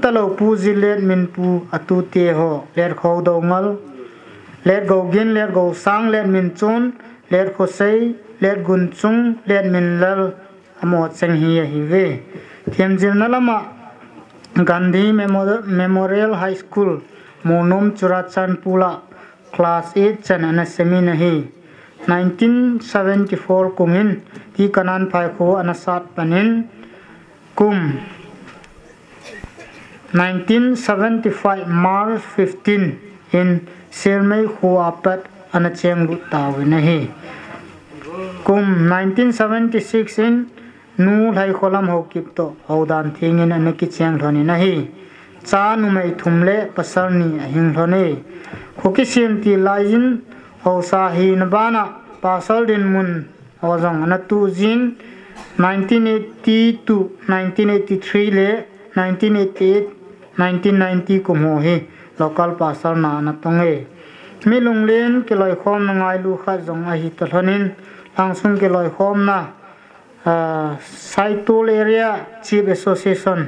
ตะโลปูจิเลดมินปูอตุเตียโฮเลดเขาดงลเลดโกกินเลดโกสังเลดมินจุนเลดโคเซเลดกุนจุงเลดมินลลอมอดเซงฮีฮิเวเทียมจินนลมากันดีเมโมเรียลไฮสคูลโมนมจุราชันปูละคลาส8จันอันเซมินฮี1974 กุมินที่กันันไพโคอนาสัตปนินกุม1975 March 15 in Sirmei Huapat Anacheng Lutawinahi Kum 1976 in Nu Lai Kolam Hokipto Haudan Thingin Anakicheng Thoninahi Cha Numei Thumle Pasarni Ahing Thone Hokisim Ti Lajin Hausahi Nabana Pasaldin Mun Hawazong Anatu Jin 1982 1983 le 1988 1990 kumhohi local pasal na natonge milunglen keloi khom nangai lu kha jong a hi talonin langsung keloi khom na Saitol area chief association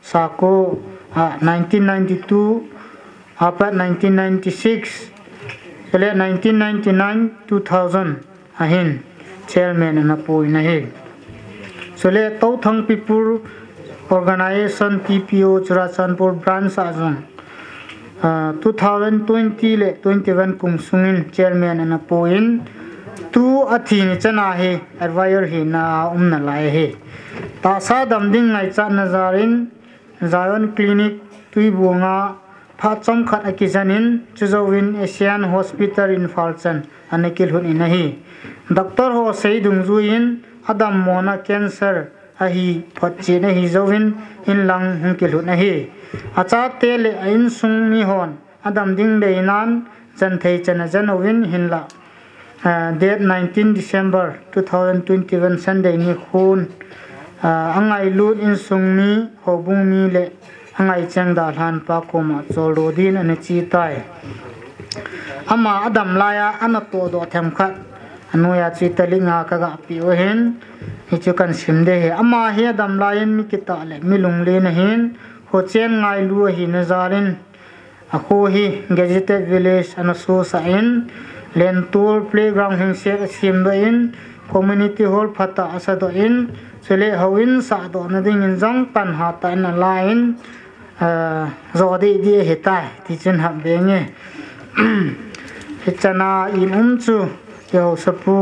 sako 1992 apa 1996 ele 1999 2000 ahin chairman na poi na he sole to thang people organization TPO Churachandpur branch ajong 2020 le 21 kumsungin chairman and apoin tu athini chana he advisor he na umna lai he ta sa damding ngai cha nazarin Zion clinic tuibunga pha chom khat akijanin chuzowin Asian hospital in Falchan anekil hun inahi doctor ho seidung juin adam mona cancer ahi photche na hi zowin in lang hungkil hu na hi acha tele ain sung mi hon adam ding leinan chan thei chana janowin hinla date 19 December 2021 Sunday ni khun angai lut in sung mi hobung mi le angai changda hlan pa koma cholrodin ani chi tai ama adam laya anato do them khat anuya chi talinga kaga piu hen hichu kan simde he ama he dam lain mi kita le milung le na hin ho chen ngai lu hi nazarin a ho hi gazetted village anaso sa in lentur playground hin se simdo in community hall phata asado in sele hawin sa do na ding in jang pan ha ta na line zodi di hetai ti chen ha benge hichana in umchu yo sapu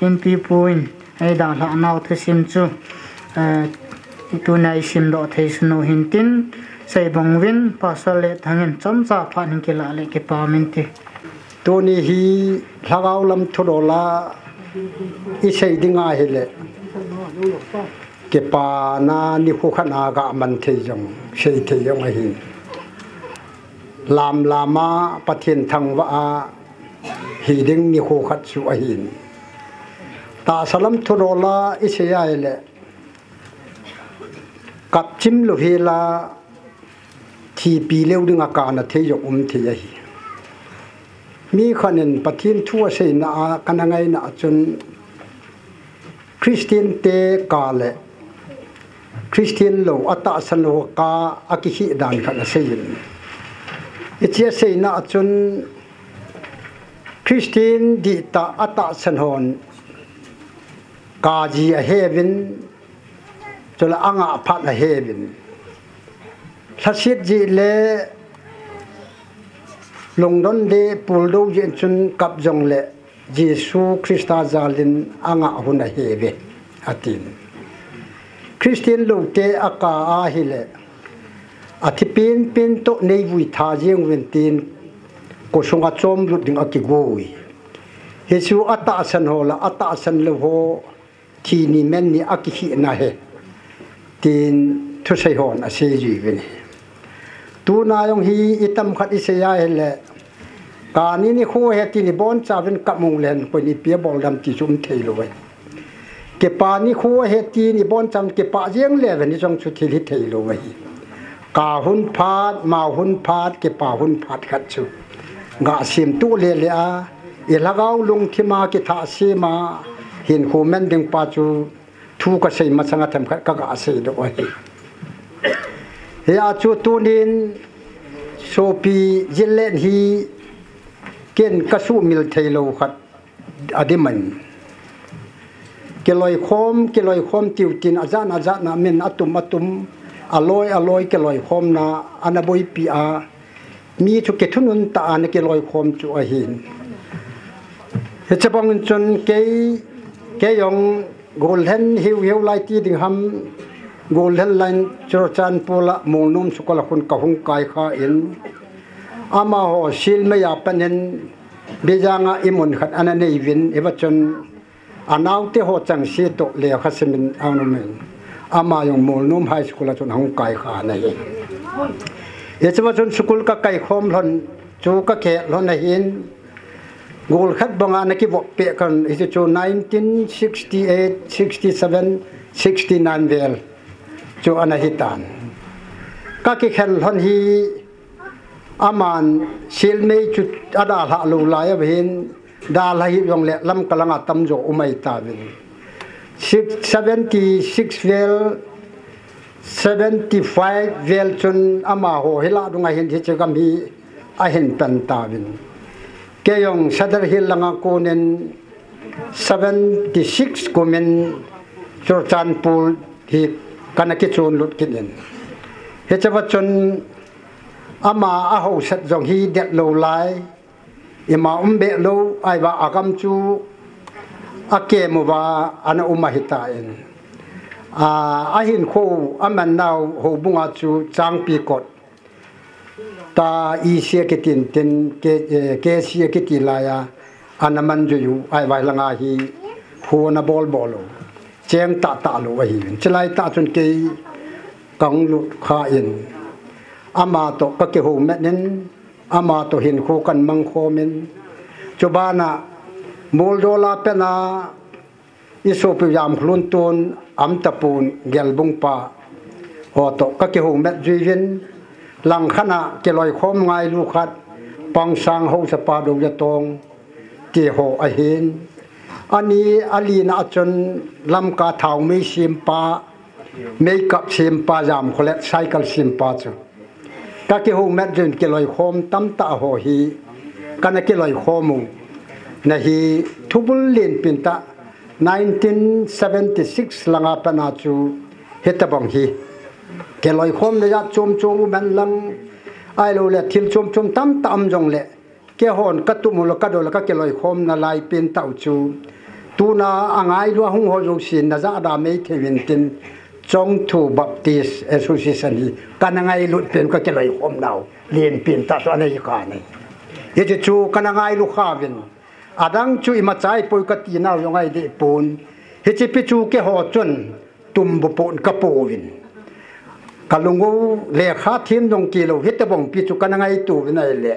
in pipuin ai da la nau the sim chu tu nai sim do the sno hintin sei bongwin pasal le thangin chamcha phanin ke la le ke paminti to ni hi lagaw lam thodola i sei dinga hele ke pa na ni khu khana ga man the jong sei the jong hi lam lama pathin thang wa hi ding ni kho khat chu a hin ta salam thurola isaya le kap chim lo hela thi pi leu ding aka na the yo thi a hi mi khanen pathin thua sei na kanangai na chun Christian te kale Christian lo ata san lo ka akihi dan khan sein ichia sei na chun Christian di ta ata san hon ka ji a heaven chola anga phat a heaven sasit ji le longdon de puldo jen chun kap jong le Jesu Christa zalin anga hun a heve atin Christian lo te aka a hile atipin pin to nei vui tha jeng wentin ko sunga chom lu ding akigoi Jesu ata san hola ata san lo ho thi ni men ni akihi na he tin thu sei hon a se ji ven tu na yong hi itam khat isaya hele kani ni khu he ti ni bon chaven kamung len ko ni pia bol dam ti chum thei lo we ke pa ni khu he ti ni bon cham ke pa jeng le ve ni chong chu thi li thei lo we ka hun phat ma hun phat ke pa hun phat khat chu nga sim tu le le a e lagau lung thima ke tha se ma hin khu men ding pa chu thu ka sei ma changa tham khat ka ga sei do we he a chu tu nin so pi jilen hi ken kasu mil thailo khat adiman keloi khom tiu tin azan na min atum aloi keloi khom na anaboi pi a mi chu ke thunun ta an keloi khom chu a hin he chabang chon ke yong golden hiu lai ti ding ham golden line chorchan pola mongnum sukala khun kahung kai kha in ama ho sil me ya panen bijanga imun khat anane win ebachon anaute ho chang si to le khasemin aunomen ama yong molnum high school chon hang kai kha nei ye chawachon school ka kai khom lon chu ka khe lon na hin gol khat banga na ki bo pe kan is chu 1968 67 69 vel chu anahitan ka ki khen lon hi aman silmei chu ada la lu la ya hin da la hi yong le lam kalanga tam jo umai ta bin 76 vel 75 vel chun ama ho hila dunga hin thi chegam hi a hin tan ta bin ke yong sadar hil langa konen 76 komen chorchan pul hi kanaki chun lut kinen he chawa chun ama a ho sat jong hi det lo lai ima umbe lo ai ba agam chu ake mu ba ana umma hitain a hin kho aman naw ho bunga chu chang pi kot ta i se ke tin ke se ke ti la ya anaman ju yu ai vai langa hi phona bol bolo cheng ta lo hi chlai ta chun ke kang lu kha in ama to ka ke ho menen ama to hin kho kan mang kho men chobana moldola pena iso pe yam khlun ton am tapun gelbung pa ho to ka ke ho met juin lang khana ke loi khom ngai lu khat pang sang ho sa pa do ya tong ti ho a hin ani ali na chon lam ka thau me sim pa makeup sim pa jam kholet cycle sim pa chu ka ke ho met jin ke loi khom tam ta ho hi kana ke loi khomu na hi thubul len pinta 1976 langa pana chu hetabang hi ke loi khom le ya chom man lang ai lo le thil chom tam jong le ke hon katumul ka dol ka ke loi khom na lai pin tau chu tuna angai lu hung ho jong sin na za da me thewin tin chong thu baptist association hi kanangai lut pen ka ke loi khom naw len pin ta so anai ka nei ye chu kanangai lu khavin adang chu ima chai poi ka ti naw yongai de pon he chi pi chu ke ho chun tum bu pon ka powin kalungu le kha thim dong ki lo hit bong pi chu kanangai tu vinai le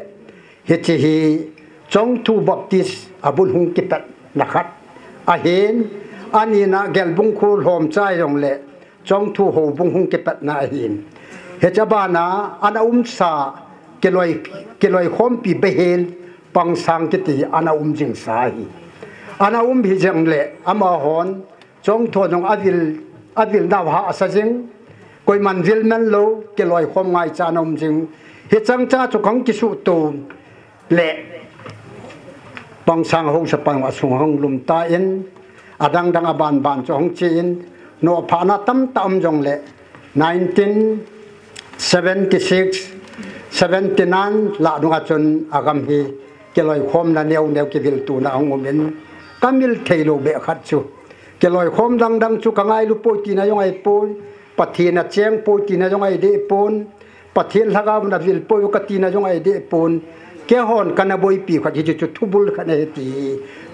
he chi hi John tu baptist abun hung kipat nakat ahin anina gelbung khul hom chai yong le John tu ho bung hung kipat na ahin hechabana ana sa keloi khom pi behel pang sang kiti ana jing sai ana bi jang le ama hon John tho jong avil na ha asajing koi man vil man lo keloi khom ngai cha nom jing he chang cha chu khong ki su tu le pang sang ho sa pang asung hong lum ta in adang dang aban ban chong chin no phana tam jong le 1976 79 la dunga chon agam hi keloi khom na neu ki vil tu na ong men kamil thailo be khat chu keloi khom dang chu kangai lu poi ti na yong ai pon pathin na cheng poi ti na yong ai de pon pathin laga na vil poi ka ti na yong ai de pon ke hon kana boi pi kha ji chu thubul khane ti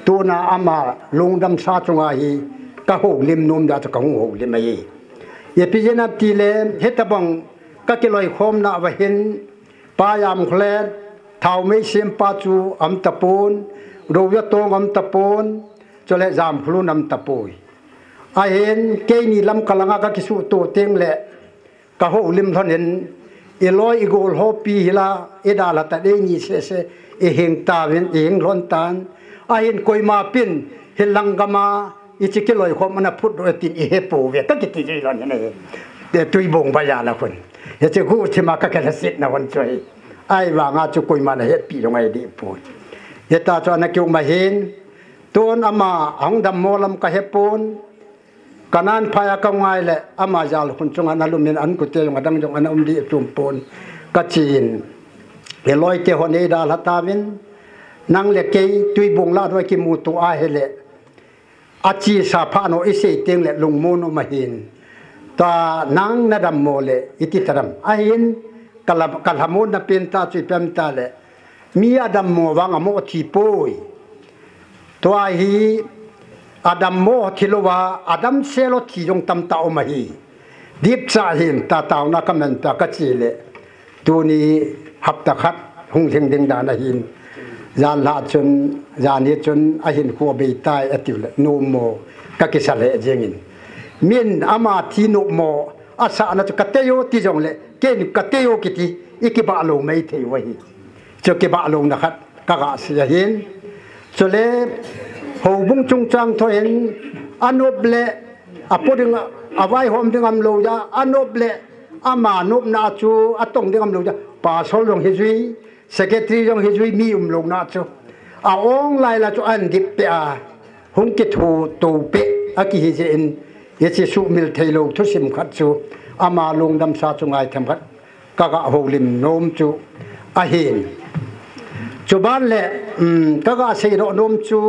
tu na ama lungdam sa chunga hi ka ho lim nom da ka ho lim ai ye pi jena ti le hetabang ka keloi khom na wa hin payam khlet thau me sim pa chu am tapon rovya tong am tapon chole jam khlu nam tapoi a hen ke ni lam kalanga ka kisu to teng le ka ho lim thon hen eloi igol ho pi hila edala ta de ni se e heng ta wen eng lon tan a hen koi ma pin hilangama ichikeloi khom na phut ro tin e he po ve ka kiti ji lon ne de tui bong ba ya la khon ya che gu thima ka ka sit na won choi ai wa nga chu koi ma na he pi rong ai de po ya ta cho na kyu ma hin ton ama ang dam molam ka he pon kanan phaya ka ngai le ama jal khun chung an alumin an ku te yong adang jong an di tum pon ka chin le loi te hon e dal hatawin nang le ke tui bong la doi ki mu tu a hele achi sa pha no ise teng le lung mo no ma hin ta nang na dam mo le iti taram a hin kalhamon na penta chi pem ta le mi adam mo wang mo thi poi to a hi adam mo thilowa adam selo thi jong tam ta o ma hi dip cha hin ta taw na kamen ta ka chi le tu ni hap ta khat hung thing ding da na hin yan la chun yan hi chun a hin ko be tai atil no mo ka ki sale jengin min ama thi no mo asa na ka te yo ti jong le ke ni ka te yo ki ti ikiba lo mai thei wa hi cho ke ba lo na khat ka ga sia hin cho le ho bung chung chang tho en anoble apoding awai hom ding am lo ya anoble ama nop na chu atong ding am lo ya pa sol long hi jui secretary jong hi jui mi lo na chu a ong lai la chu an dip pe a hung ki thu to pe a ki hi je in ye chi su mil thailo thu sim khat chu ama long dam sa chu ngai tham khat ka ga ho lim nom chu a hin chu ban le ka ga sei ro nom chu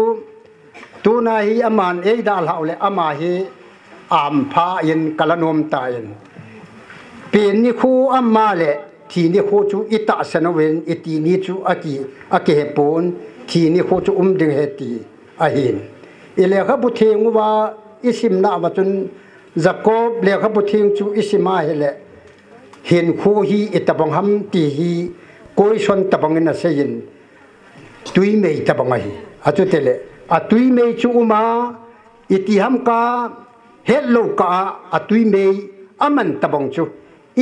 tu na hi aman e dal haw le ama hi am pha in kalanom ta in pin ni khu amma le thi ni khu chu ita sanawen iti ni chu aki he pon thi ni khu chu ding he ti a hin ile kha bu theng wa isim na wa chun jacob le kha bu theng chu isima hele hin khu hi itabang ham ti hi koi son tabang na sein tui mei tabang hi atu tele atui mei chu uma iti ham ka hello ka atui mei aman tabang chu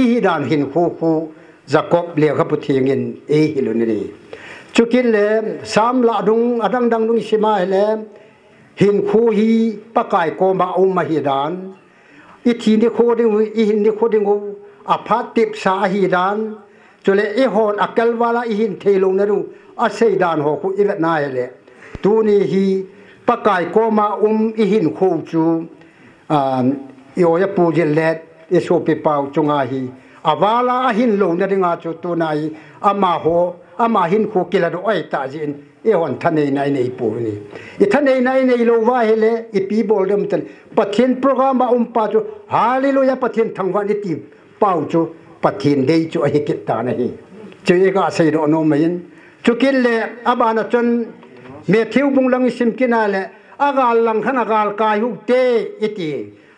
i dan hin khu jacob le kha bu theng in e hiluni chukin le sam la dung adang dang dung sima hele hin khu hi pakai ko ma uma hi dan i thi ni kho ding i hin ni kho ding a phat tip sa hi dan chole e hon akal wala i hin thelong na ru a sei dan ho khu i na hele tu ni hi pakai ko ma i hin khu chu yo ya pu je let e so pe pau chunga hi awala a hin lo na ringa chu tu nai ama hin khu kila do ai ta jin e hon thanei nai nei pu ni i thanei nai nei lo wa hele i pi bol dam tan pathin program ba pa chu hallelujah pathin thangwa ni ti pau chu pathin dei chu a hikit ta na hi chu e ga sei ro no main chu kin le abana chon me thiu bung lang sim kina le agal lang khana gal kai hu te iti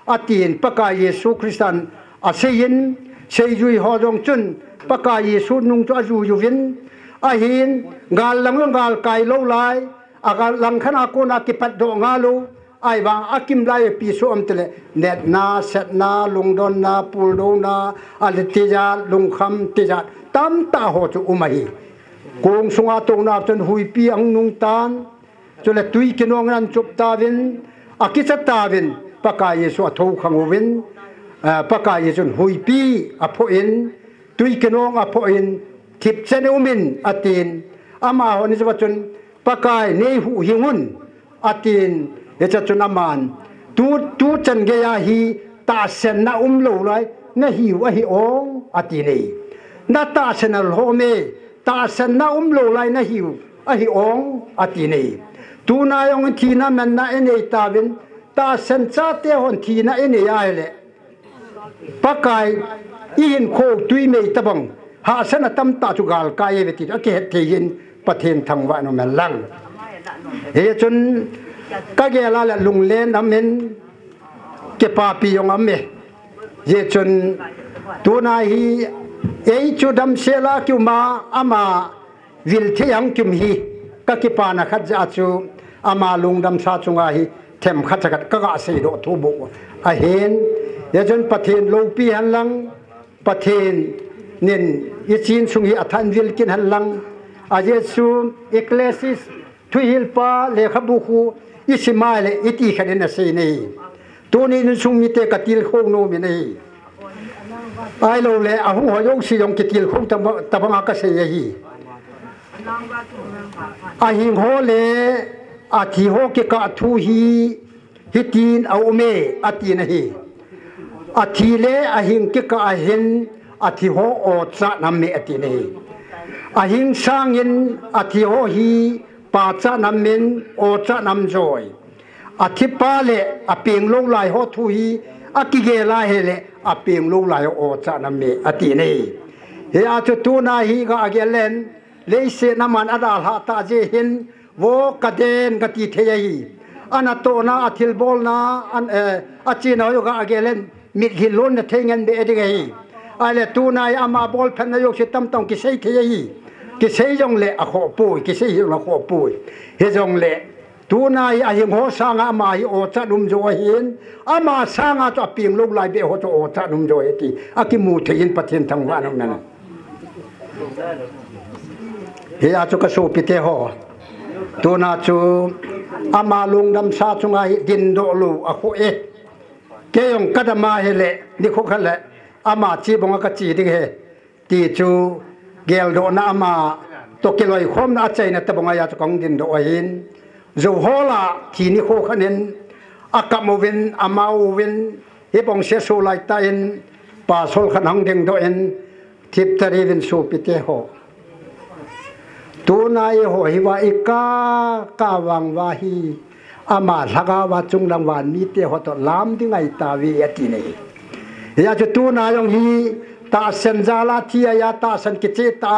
atin paka yesu kristan a sein sei jui ho jong chun paka yesu nung chu aju yu vin ahin gal lang gal kai lo lai agal lang khana ko na ki pat do ngalu ai bang akim lai pi so am tele net na set na lungdon na puldo na alitija lungkham tija tam ta ho chu umahi kong sunga tong na chen hui pi ang nung tan chole tui kinong ran chup ta vin akisa ta vin paka yesu atho khangowin paka yesu hui pi apho in tui kinong apho in thip chen umin atin ama honi chun pakai nei hu hingun atin yecha chun aman tu chen ge ya hi ta sen na lo lai na hi wa hi ong ati nei na ta sen al ho me ta sen na lo lai na hi a hi ong ati nei tu na yong thi na men na ene ta vin ta sen cha te hon thi na ene ya le pakai in kho tui me tabang ha sen tam ta chu gal kai ve ti a ke the yin pathen thang wa no mel lang he chun ka ge la la lung len amen ke pa pi yong amme ye chun tu na hi ei chu dam se la kyu ma ama vil the yang kim hi ka ki pa na khat ja chu ama lung dam sa chunga hi them khat chakat ka ga se do thu bu a hen ye chun pathen lo pi han lang pathen nin i chin sung hi athan vil kin han lang a yesu eklesis thu hil pa le khabu khu isimale iti khadena se nei tu ni sung mi te katil khong no mi nei ai lo le a hu ho yong si yong kitil khong ta ba ka se hi a hing ho le a thi ho ke ka thu hi hitin au me ati na hi a thi le a hing ke ka a hen a thi ho o cha nam me ati nei a hing sang in a thi ho hi pa cha nam men o cha nam joy a thi pa le a peng lo lai ho thu hi a ki ge la he le a peng lo lai o cha nam me ati nei he a tu na hi ga ge len le se na man adal ha ta je hin wo ka den ka ti the hi ana to na athil bol na an a chi na yo ga ge len mit hi lon na thengen be edi hi ale tu na ama bol phan na yo se tam tong ki sei the hi ki sei jong le a kho pui ki sei jong la kho pui he jong le tu na a hing ho sang ama hi o cha dum jo hin ama sang a to ping lo lai be ho to o cha dum jo ti aki mu thein pathen thang wa nam na he a chu ka so pi te ho tu na chu ama lung dam sa chunga hi din do lu a kho e ke yong kadama he le ni kho khala ama chi bong ka chi ding he ti chu gel do na ama to ke loi khom na chai na tabonga ya chong din do hin zo hola thi ni kho khanen akamovin amawin he bong se so lai ta in pa sol khan hang ding do en thip tari vin so pite ho tu nai ho hi wa ika ka wang wa hi ama thaga wa chung lang wan mi te ho to lam ding ai ta wi ati nei ya chu tu na yong hi ta sen jala thia ya ta san ki che ta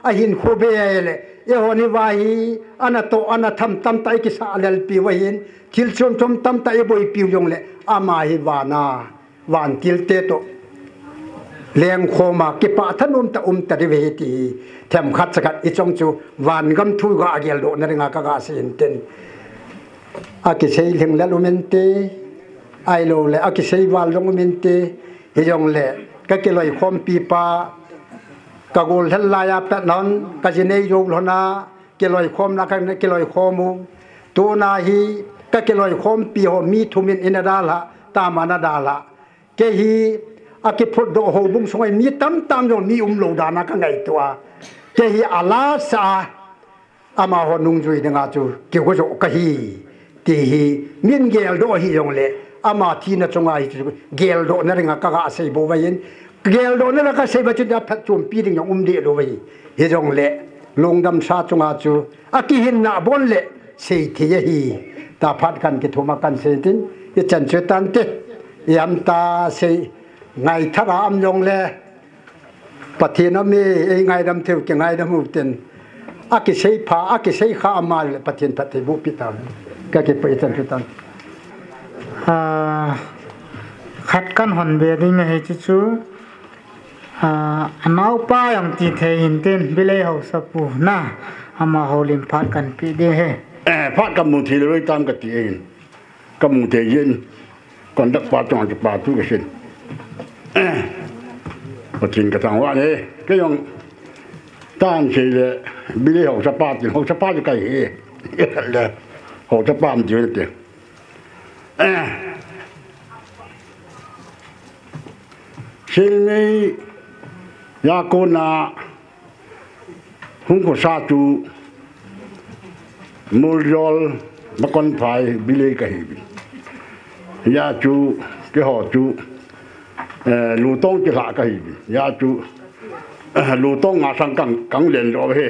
a hin kho be le e ho ni wa hi ana to ana tham tam tai ki sa lel pi wa hin thil chom chom tam tai boi pi yong le ama hi wa na wan til te to leng khoma ki pa thanum ta ta ri ve ti them khat sakat i chong chu wan gam thu ga agel do na ringa ka ga sin ten a ki sei leng la lumente ai lo le a ki sei wal long mente he jong le ka ke loi khom pi pa ka gol thal la ya ta non ka ji nei yo lona ke loi khom na ka ke loi khomu tu na hi ka ke loi khom pi ho mi thumin inadala ta manadala ke hi aki phut do ho bung soi mi tam yo mi lo dana ka ngai tua ke hi ala sa ama ho nung jui nga chu ke go jo ka hi ti hi min gel do hi yong le ama thi na chunga hi gel do na ringa ka ga sei bo wain gel do na ka sei ba chu da phat chum pi ding yong de do wai hi jong le longdam sa chunga chu aki hin na bon le sei thi hi ta phat kan ke thuma kan sei tin ye chan chu tan te yam ta sei ngày thắc am yong le pathian ami e ngai dam theu ke ngai dam uten aki sei pha aki sei kha amal pathian pathe bu pitan ka ke paitan chutan khat kan hon be ding he chu chu anh áo pa yang ti thề hình tên bị lấy hậu sập phù na ama hậu lim phát cần bị đi he phát cầm một thì lối tam cái tiền cầm một thì yên còn đặc ba trong cái ba tu cái xin và chính cái thằng hoa này cái dòng tan thì là bị lấy hậu sập ba cái gì là hậu sập ba gì vậy xin mấy nhà con na không có sa chú mua rol mà còn phải bị lấy cái gì nhà chú cái họ chú lù tông cái lạ cái gì nhà chú lù tông ngã sang cẳng liền rồi he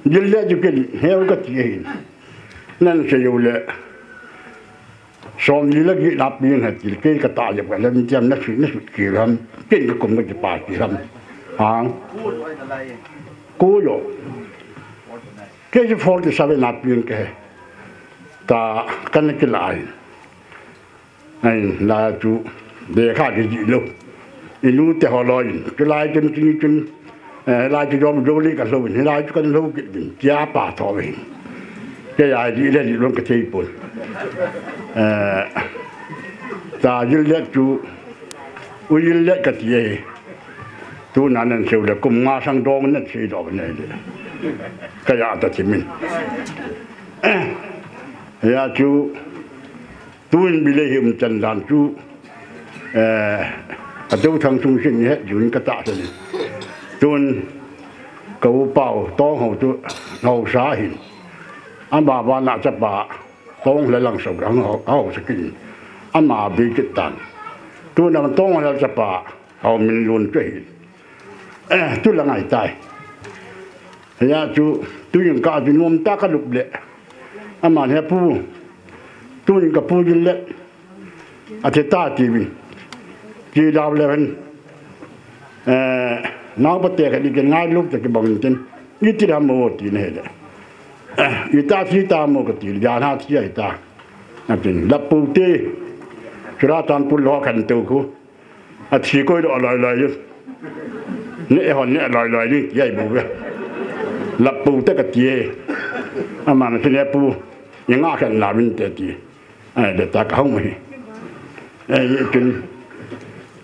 nhìn lại chú cái heo cái gì nên sẽ yêu lệ xong như là cái đáp biến hết chỉ cái tài nhập vào lên chém nó kỳ lắm cái cũng cái bài kỳ lắm cố rồi cái phong thì sao đáp biến cái ta cái lại này là chú để khai cái gì luôn ilu te họ nói cái lại chân lại cho mình rồi cái lâu này lại cho cái lâu cái giá bà thôi cái ai đi lên luôn cái thế bồn ta yêu lệ chú yêu lệ cái gì tu nạn nhân siêu là cùng ngã sang đó mình sẽ đó bên này cái gì ta chỉ mình ya chú tu bị lấy hiểm chân đàn chú ở đâu thằng trung sinh hết dùng cái tạ này tu cầu bảo to hậu tu hậu xã hình anh bà bà nãy chấp bà tông lại lăng sầu gắng hậu sẽ kinh anh mà bị chết tàn tôi nằm tông lại chấp bà hậu mình luôn chơi tôi là ngày tài ya chú tôi những cái chuyện nôm ta cái lục lệ anh mà nghe pu tôi những cái pu gì lệ à thế ta thì mình chỉ đào lên nào bắt tay cái ngay lúc cái bằng chân như thế nào một tí này đấy ita kita mo kati jana tia ita natin laputi suratan pulo kan tu ku at si ko do loi ne hon ne loi ni yai bu be laputi kati aman se ne pu yanga kan la min te ti ai de ta ka hong mi ai kin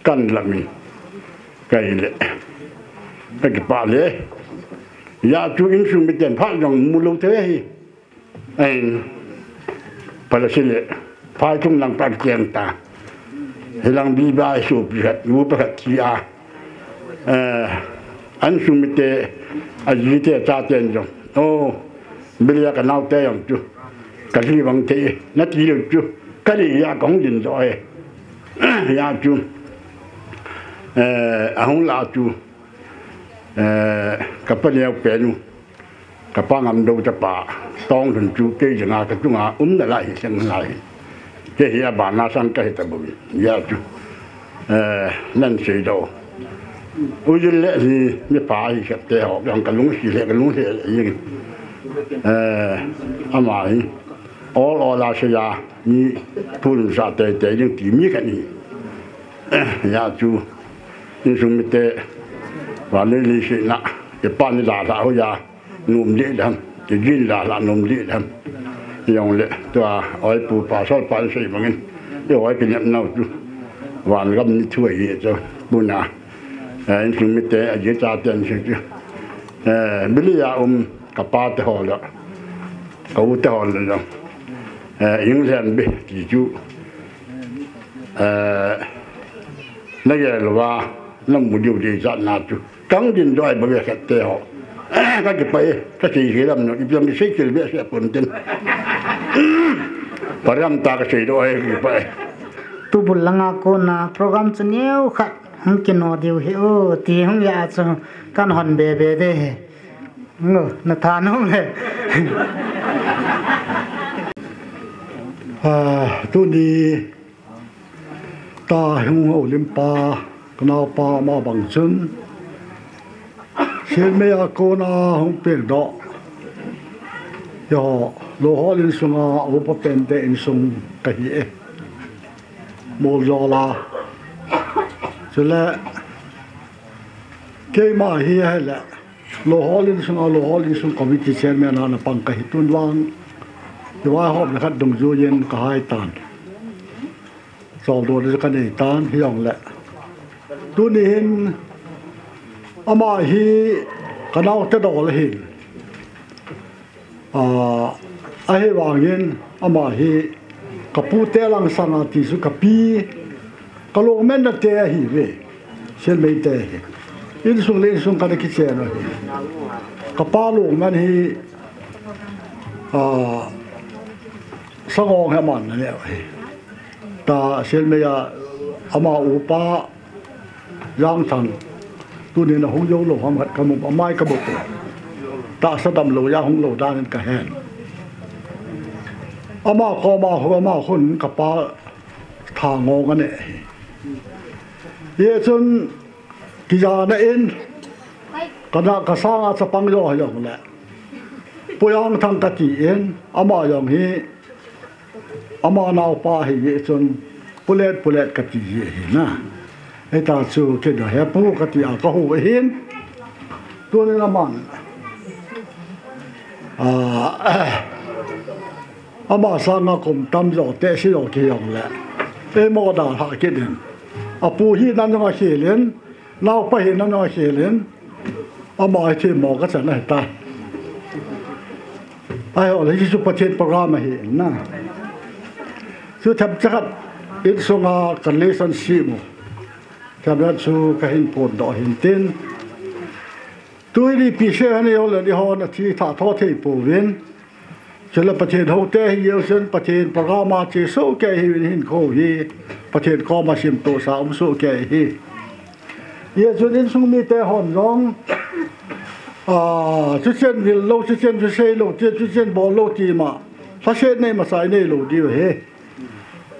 kan la mi kai le cái pa le ya chú in sung bị tiền phát dòng mua lâu thế anh phải xin lệ phải chung làm bạc tiền ta làm bi ba sụp giật mua bạc chi anh sung bị tiền anh tiền trả tiền rồi ô bây giờ cái nào tiền chú cái gì bằng thế nó chỉ được chú cái gì ya cũng nhìn rồi ya chú không là chú kapal yang penuh kapal ngamdo cepat tong dan cukai jangan ketunga dah yang lain ke ya bana sang ke tabu ya tu nan sei do ujul le ni pa hi ke ho yang kalung si yin amai all la sia ni pun sa te yang ti mi kan ni ya tu ni sung mi te và nơi lịch sử nè cái pan là lão già nôm lệ đam cái gin là nôm lệ đam dòng lệ tôi ơi phụ bà sao pan xây bằng cái ơi cái nhận nào chú và gấp như thuê vậy cho buồn à anh chúng mình té ở dưới cha tiền chứ bây giờ cặp ba tới họ rồi cậu tới họ rồi những lần bị chỉ chú này là nó một điều gì dặn nào chú cắn trên đôi bởi vì khách tệ họ cái bẫy cái gì khi làm nó làm cái xích thì biết sẽ bận chân và làm ta cái gì đôi cái bẫy tu bul langa ko na program chu neu khat hum ki no diu hi o ti hum ya chu kan hon be be de ngo na tha no le tu ni ta hung ho lim pa nào pa ma bằng chân xin mấy cô na không biết đó giờ lô họ lên sung à ô pa pen te in sung cái gì Moljola Sule Kema here Lo Hollins and Lo Hollins committee chairman on a panka hitun wang the Wahop the Haddung Julian Kahaitan so do the Kanaitan Hyong let Tunin Ama he can out the dollar hill I have again Ama he Kaputelang Sanati Sukapi Kalomenda te hi ve sel mei te in sung le sung kana ki che no kapalo man hi sangong ha man le ta sel me ya ama upa yang thang tu ni na hong yo lo ham hat kamu amai ka bo ta sadam lo ya hong lo dan ka hen ama ko ma ho ma hun ka pa tha ngo ga ne ye chun ki ja na in kana ka sa cha pang yo yong la poyang thang ta ti en ama yong hi ama nau pa hi ye chun pulet ka ti ye na e ta chu ke do he pu ka ti a ka hu hin tu ni na man ama sa na kum tam jo te si yo ki yong la e mo da ha ke den a pu hi nan nga he len nau pa hi nan nga he len ama thi mo ka chan na ta ai ho le ji pa chen program hi na su thap chat it so nga kan le san si mo thap ra chu ka hin pon do hin tin tu ri pi she han yo le di ho na thi tha tho thei pu win chợ làประเทศเขาแต่เยอะส่วนประเทศประกามาเจสุแก่หินโคฮีประเทศก็มาชิมตัวสาวสุแก่ฮีเยอะส่วนนี้ส่งมีแต่หอนร้องจุดเช่นวิลโลจุดเช่นจุดเซโลจุดเช่นบอลโลจีมาถ้าเช่นในมาใส่ในโลดีเฮ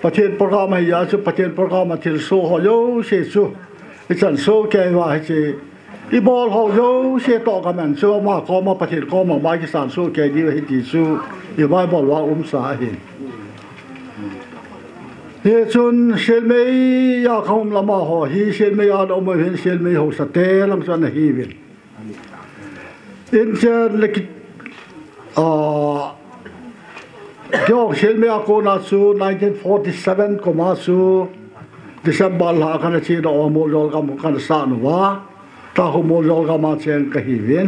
ประเทศประกามาเยอะส่วนประเทศประกามาที่โซฮอยเชสุอีสันโซแก่ว่าเจอีบอลเขาโยเชต่อกันมันชัวมาก็มาประเทศก็มาไม่กี่สารสู้แกดีไว้ที่สู้อีไม่บอกว่าสาเหตุเฮชุนเชลไม่อยากเขาละมาห่อฮีเชลไม่อยากเอามาเห็นเชลไม่หัวสเตลลังสันฮีวินอินเชลเล็กยกเชลไม่อยากโกนาสู1947ก็มาสู้ดิฉันบอลหากันที่เราเอาโมโลกับกันสานว่าถ้าเขาโมโลก็มาเชียงกะฮีวิน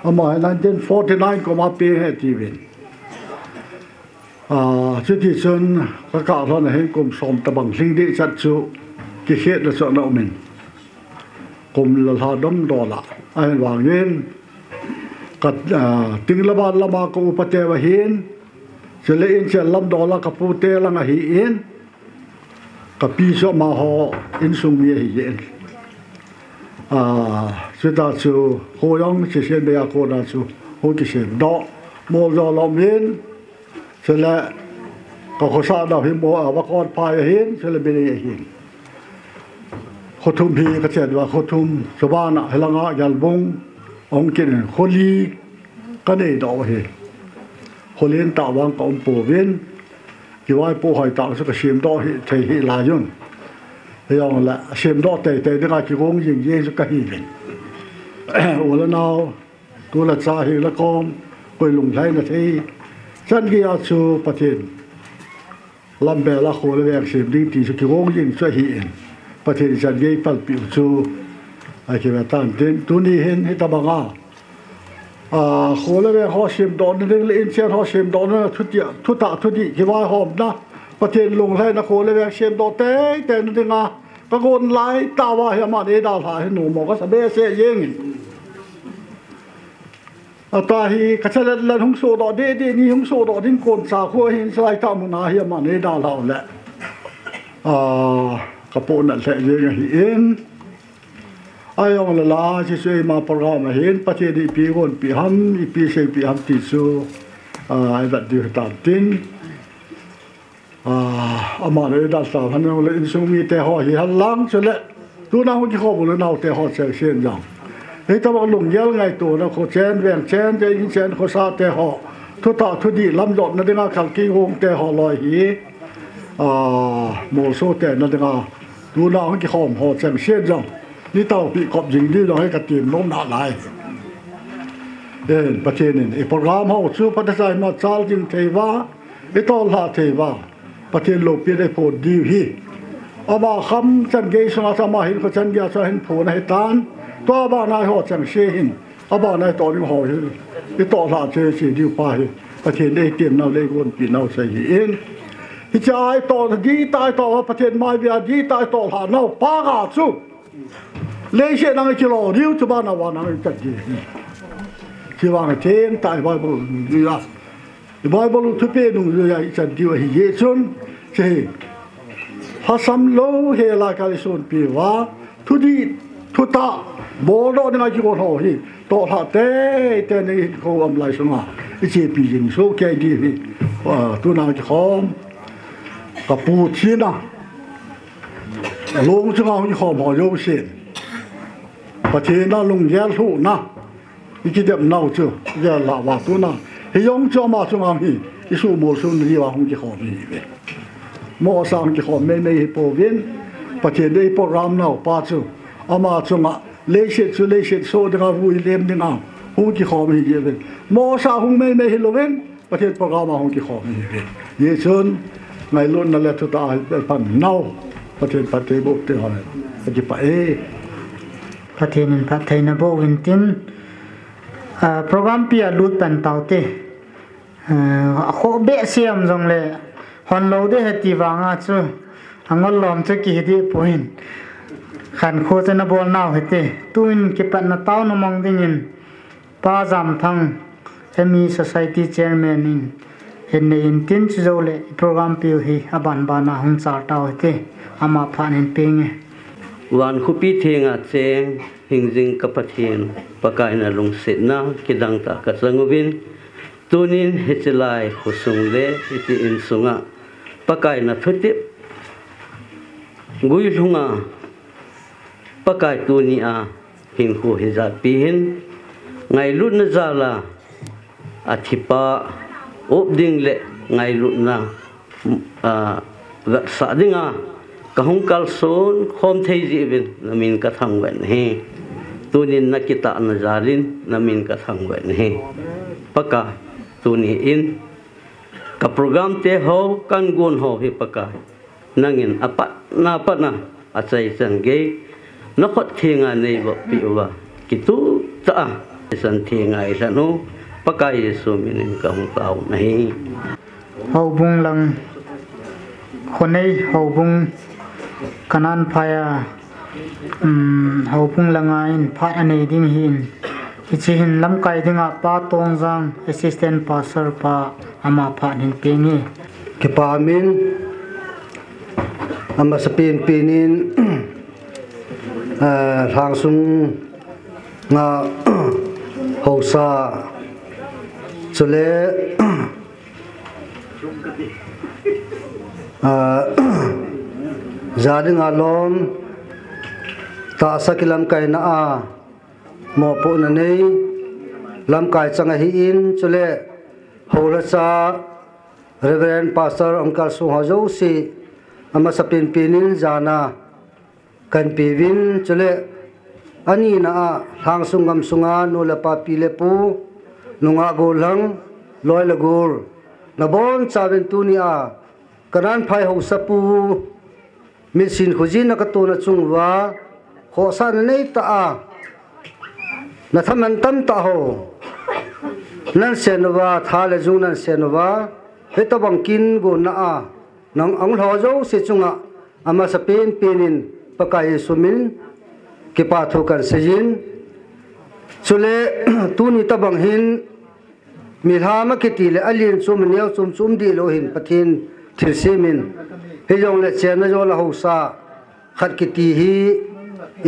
อามา1949ก็มาปีให้ทีวินชุดที่ส่วนประกาศท่านให้กรมสมตะบังสิ่งที่ชัดชูกิเขตและส่วนนั้นมันกรมละลาดมดอละไอ้วางเงินกัดถึงละบาทละมาก็อุปเทวะหินเฉลี่ยเฉลี่ยลำดอละกับปูเตลังหินกับปีศมาหออินสุมีหินสุดท้ายชูโคยังเสียเบียโคนาชูโคกิเสมดอกโมจอลอมหินเสร็จแล้วก็ขอสาดาวหิมโมว่าก่อนพายหินเสร็จแล้วเป็นหินขทุมพีก็เช่นว่าขทุมสวานะเฮลังะยัลบงองกินโคลีก็ได้ดอกหินโคลีนตาวังกับปูวินที่ว่าปูหอยตาสุกเสียมดอกเทหิลายุนอย่างละเสียมดอกแต่ได้กี่วงยิงเยสุกหินโอ้แล้วนาตัวละซาหิละกอมไปลงไทยนาทีฉันก็อยากชูประเทศลำเบลละโคละแวกเสียมดีที่สุกี่วงยิงช่วยหินประเทศฉันก็ปัลปิวชูไอ้ที่ว่าตั้งเด่นตัวนี้เห็นให้ตาบังโคละแวกหอเสียมดอกนั่นเองเลยอินเชียหอเสียมดอกนั่นทุตะทุติที่ว่าหอมนะประเทศลงไทยนะโคละแวกเสียมดอกแต่นั่นเองก็โกนไล่ตาว่าเฮียมาเดดาลายหนูหมอก็สเบเสียยิงตาฮีกระเชลหงโซดอเดนี่หงโซดอทิ้งโกนสาขัวหินสไลตามุนาเฮียมาเดดาลาแหละกระโปนนั่นแหละยิงหินไอ้องละลาที่ช่วยมาประกอบมาเห็นประเทศอีปีก่อนปีห้ำอีปีเสียปีห้ำติดสูไอ้แบบดีตามตินอามาเลยดัชสาวพันธุ์เลยอินสุมีแต่ห่อหินลังเสร็จแล้วตัวน้าคนที่เขาบอกเลยน้าแต่ห่อเสียนอย่างเฮ้ยถ้าว่าลงเยอะไงตัวนะโคเชนแหวงเชนจะยินเชนโคซาแต่ห่อทุตาทุดีลำหยดนั่นเองขังกิ้งหงแต่ห่อลอยหี một số tiền là được tu nào cái hòm họ chẳng xuyên rằng đi tàu bị cọp dính đi rồi cái tiền nó nặng lại đếnประเทศนี้โปรแกรมเขาสู้พัฒนามาชาลจิงเทวาไอ้ตอนละเทวาประเทศโลกเป็นได้ผลดีพี่อาบาคำจันเกยสมาสมาหินเขาจันยาสหินผลให้ตานตัวบ้านนายเขาจังเชหินอาบานายตอนนี้เขาไอ้ตอนละเชสิดิวไปประเทศได้เตรียมเอาเลยคนปีนเอาใส่เองที่จะไอ้ตอนดีตายต่อประเทศไม่เบียดีตายต่อหาเนาปากาสู้เลยเช่นนั้นกิโลเดียวจะบ้านนาวานังจัดดีที่ว่าเทนตายไบเบิลนี่ละไบเบิลทุกเพนุ่งเรื่องจัดดีว่าเยซูนเช่ฮัสซัมโลเฮลากาลิสุนปีว่าทุดีทุตาบอลโดนี่ไงที่คนเขาที่ต่อหาเต้นี่เขาอำลายสมาไอ้เจ็บปีจิงโซแก่ดีพี่ตัวนั้นจะขอมกับปูชีนะลงจะเอาที่ขอมหอยเสียประเทศนั้นลงแย่ทุนะอีกทีเดียวน่าจะอย่าละว่าตัวนั้นเฮียงจะมาสมามีอิสุโมสุนรีว่าคงจะขอมีเว้ยมอสังจะขอไม่โปรวินประเทศได้โปรแกรมน่าป้าจูอามาจงอ่ะเลเชตโซดราวุยเลมดิงอ่ะคงจะขอมีเว้ยมอสังคงไม่เฮโลเวนประเทศโปรแกรมคงจะขอมีเว้ยเยซูนไงล้นนั่นแหละทุกตาเป็นพันเน่าประเทศบุตรอะไรประเทศประเทศนั้นประเทศนบวินตินโปรแกรมเปียลุดเป็นเต่าเตะโคเบะเสียมจงเลยฮอนโลได้เหตุวางอาจูอังกฤษล้อมจะกี่ที่พูนขันโคจะนบอลน่าวเหตุตุนเก็บปันนาเต้านมองดิ้งินป้าจำทั้งมีสังคมเชร์แมนินเห็นในอินทินจุดเลยโปรแกรมเปียวฮีอบันบานาหุ่นจ่าเต่าเหตุอามาผ่านเห็นเพียงวันคุปีเทียงอาเจงหิงจิงกับประเทศปะกายนาลงเสนาคิดังตากสังวินตัวนี้เฮจิไลขุสุงเล่ที่อินสุงะปะกายนาทุติกุยลุงะปะกายตัวนี้หิงหูเฮจาปีหินไงลุนจาลาอธิปะอบดิ่งเล่ไงลุนรักษาดิ่งกะฮงกัลโซนคอมเทจิบินนามินกะทังเวนเฮตัวนี้นักกิตานาจารินนามินกะทังเวนเฮปะกาตัวนี้อินกับโปรแกรมเตะฮาวกันกุนฮาวฮิปะกานังอินอปะนาปะนะอาศัยสังเกตนักเทียงานในบปิวะกิตุตะสันเทียงไงสันโนปะกาเยซูมินินกะฮงตาวนะเฮฮาวบุงลังคนนี้ฮาวบุงขณะพายเขาพุ่งละงายพาอันนี้ดิ้งหินที่หินลำไก่ดิ้งป้าตองจัง assistant pastor ป้าอามาพาดิ้งเพียงนี้เก็บปามินอามาสปีนปีนินทางสุงงาฮาวซาสุเลjadi ngalom tak sakilam kai na mo po na nei lam kai changa hi in chule hola cha reverend pastor uncle su ha jo si ama sapin pinin jana kan pivin chule ani na thang sungam sunga no la pa pile pu nunga golang loi la gol na bon chaven tunia kanan phai ho sapu misin khujin nakatuna chungwa khosan nei ta na thaman tam ta ho nan senwa thale jung nan senwa heta bangkin go na nang ang lo jo se chunga ama sa pen penin pakai sumin ke pa tho kan sejin chule tuni tabang hin milhama kitile alin chum neu chum di lo hin pathin thil semin he jong le chen na jo la ho sa khat kiti hi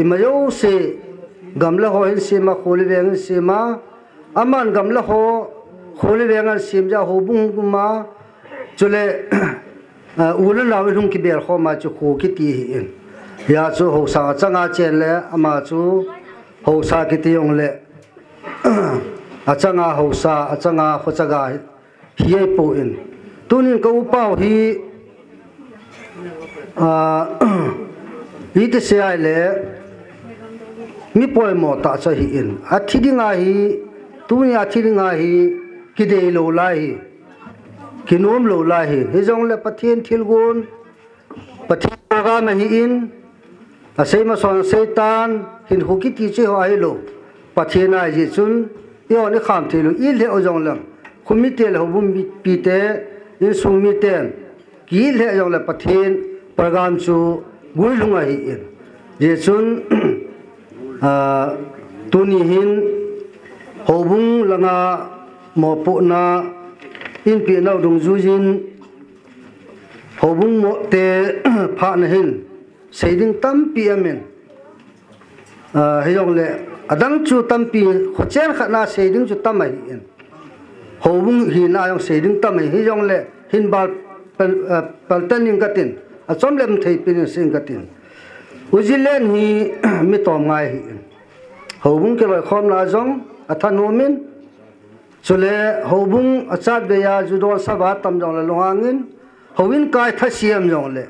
imayo se gamla ho hin sima kholi veng sima aman gamla ho kholi veng sim ja ho bung ma chule ulan law hung ki ber kho ma chu khu kiti hi ya chu ho sa changa chen le ama chu ho sa kiti yong le achanga ho sa achanga kho chaga hi po in tunin ko pau hi ý thì xe lệ mi bồi mò ta cho hi in thi đi ngay tu nhà thi đi ngay cái đề lâu lại cái nôm lâu lại hi giống là phát thiên thiên gôn phát thiên ra mà hi in xây mà son xây tan hin hồ kít thì chơi hoài lâu phát thiên này gì chun yêu này khám thì lâu ít lệ giống là không biết là không biết tế in sung biết tên kỹ lệ giống là phát thiên program chu gối lung ai in gì chun tu ni hin hồ bung là ngà mò bộ na in pi nau dung du jin hồ bung mò te pha na hin sei ding tam pi amen he yong le adang chu tam pi kho chen kha na sei ding chu tam ai in hồ bung hi na yong sei ding tam ai he yong le hin bal pal tan ning katin a chom lem thei pin sing katin ujilen hi mi tom ngai hi hồ bung ke loi khom la jong athanomin chule hồ bung achat beya judo saba tam jong la longangin howin kai thasiam jong le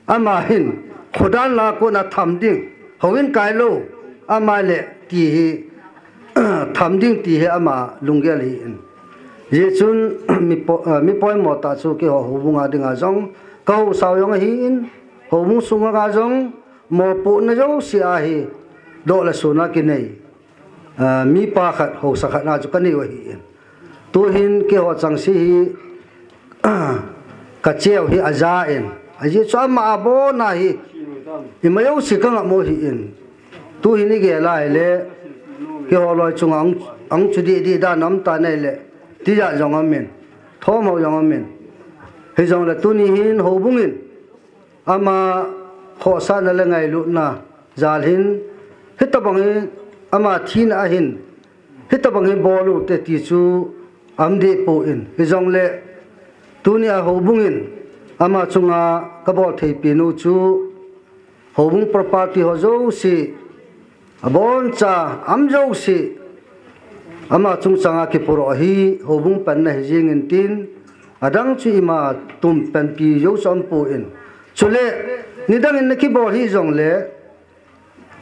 ama hin khodan la ko na tham ding howin kai lo ama le ti hi tham ding ti he ama lunggel hi in ye chun mi poi mo ta chu ke hồ bung a dinga jong kau sao yong hi in hồ bung sunga ga jong mo pu na jong sia hi do la suna ki nei mi pa khat ho sa khat na chu ka nei wa hi tu hin ke ho chang si hi ka cheu hi aza en aji cha ma bo na hi i ma yo si ka mo hi in tu hin ni ge lai le ke ho loi chung ang chu di da nam ta nei le ti ya jong am men tho mo jong am men he jong la tu ni hin ho bung in ama kho sa na le ngai lu na zal hin hitabang ama thin a hin hitabang bolu te ti chu amde po in hizong le tunia hobung in ama chunga kabol thei pinu chu hobung property ho zo si abon cha amjo si ama chung changa ki puro hi hobung pan na jing in tin adang chu ima tum pan pi yo som po in chule nidang in ki bol hi jong le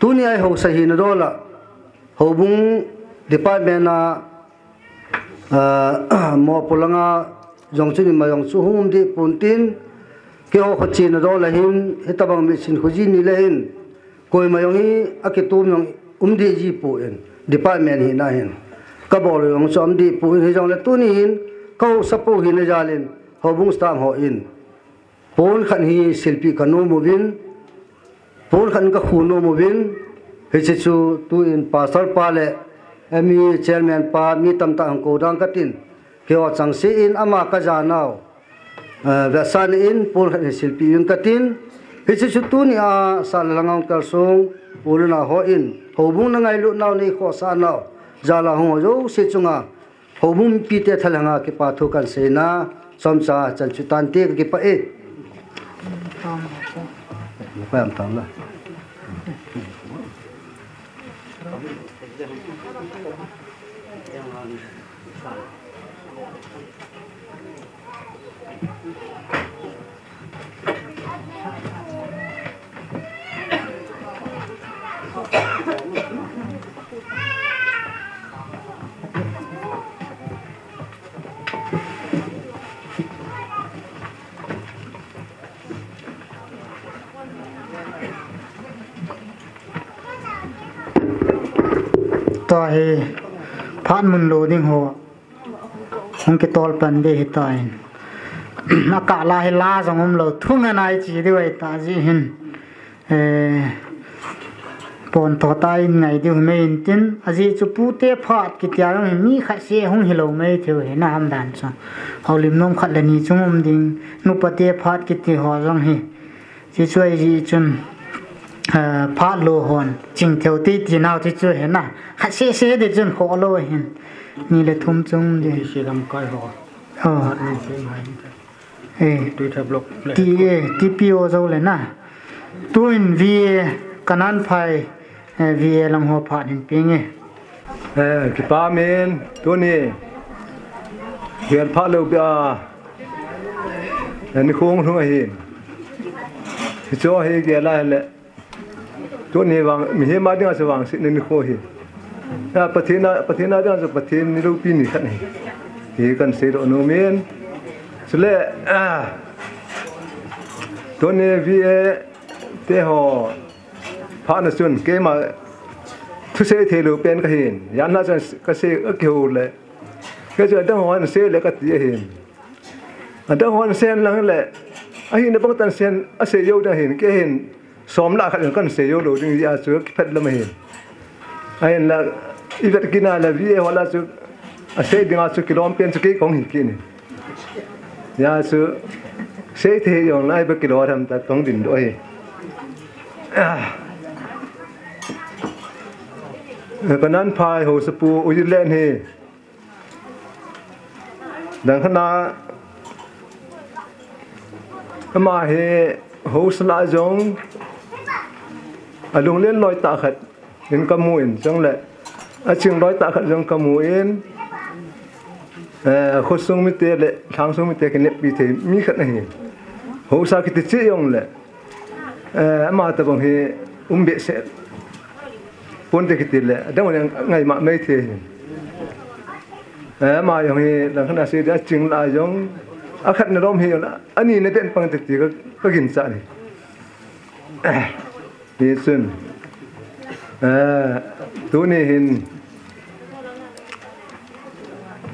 tunia ho sahi na dola hobung department na mo pulanga jong chu ni ma jong chu hum di puntin ke ho khachi na dola hin hitabang machine khuji ni le hin koi ma yong hi akitum yong umdi ji pu en department hi na hin ka bol yong chu umdi pu hi jong le tu ni hin ko sapo hi na jalin hobung stam ho in pon khan hi selfie kanu movin pon khan ka khuno movin hichu tu in pastor pale mi chairman pa mi tam ta ko dang katin ke wa chang si in ama ka janao vasan in pon khan selfie yung katin hichu tu ni a salangang kal song pulna ho in hobung na ngai lu naw ni kho sa naw jala ho jo se chunga hobung pi te thalanga ke pa thu kan se na somsa chan chu tan te ke pa e pa am tam la to he phan mun loading ho hong ke tol pan de hitai na ka la he la jong lo thung nai chi de wai ta ji hin pon to tai ngai de me in tin aji chu pu te phat ki tia rong mi kha se hong hilo me theu he na ham dan cha holim nom khat la ni chung ding nu pa te phat ki ti ho jong hi chi choi ji chun phát lô hồn chỉnh theo tí chỉ nào thì chưa hết na hạt xe để chân khó lô hiện như là thum chung đi sẽ làm cái họ tí pio dâu lên na tôi vì canan phải vì làm họ phát hiện pin nghe cái ba men tôi nè hiện phát lô bia anh không hiện cho he ge la le to ne wang mi he ma ding sa wang si ni kho hi na pathina dang sa pathin ni ru pi ni khat ni hi kan se ro no men sule to ne vi te ho pha na sun ke ma thu se the lu pen ka hin yan na ka se a keu le ke jo dang ho na se le ka ti hin dang ho na sen lang le a hin bang tan sen a se yo da hin ke hin som la khat kan se yo lo ding ya su phet la ma hin ai la i vet kina la vi wala su a se ding a su kilom pen su ke kong hi ki ni ya su se the yong lai ba kilo tham ta kong din do hi cáiนั้นพายโหสปูอุยเล่นเฮดังขณะมาเฮโหสลาจงลุงเล่นลอยตาขัดเห็นกมูอินจังแหละชิงลอยตาขัดจังกมูอินคนทรงมิเตะเลยทางทรงมิเตะกันเนี่ยปีเทมีขัดนี่โหสากิติจิยงเลยมาตะบังเฮเบะเสร็จปนเด็กติดเลยดังวันไงมาไม่เที่ยมาอย่างนี้หลังขณะเสียดจึงลายงอาคัดในร่มเหี่ยวละอันนี้ในเด่นปังติดตีก็กินซะนี่ดีสุดตัวนี้เห็น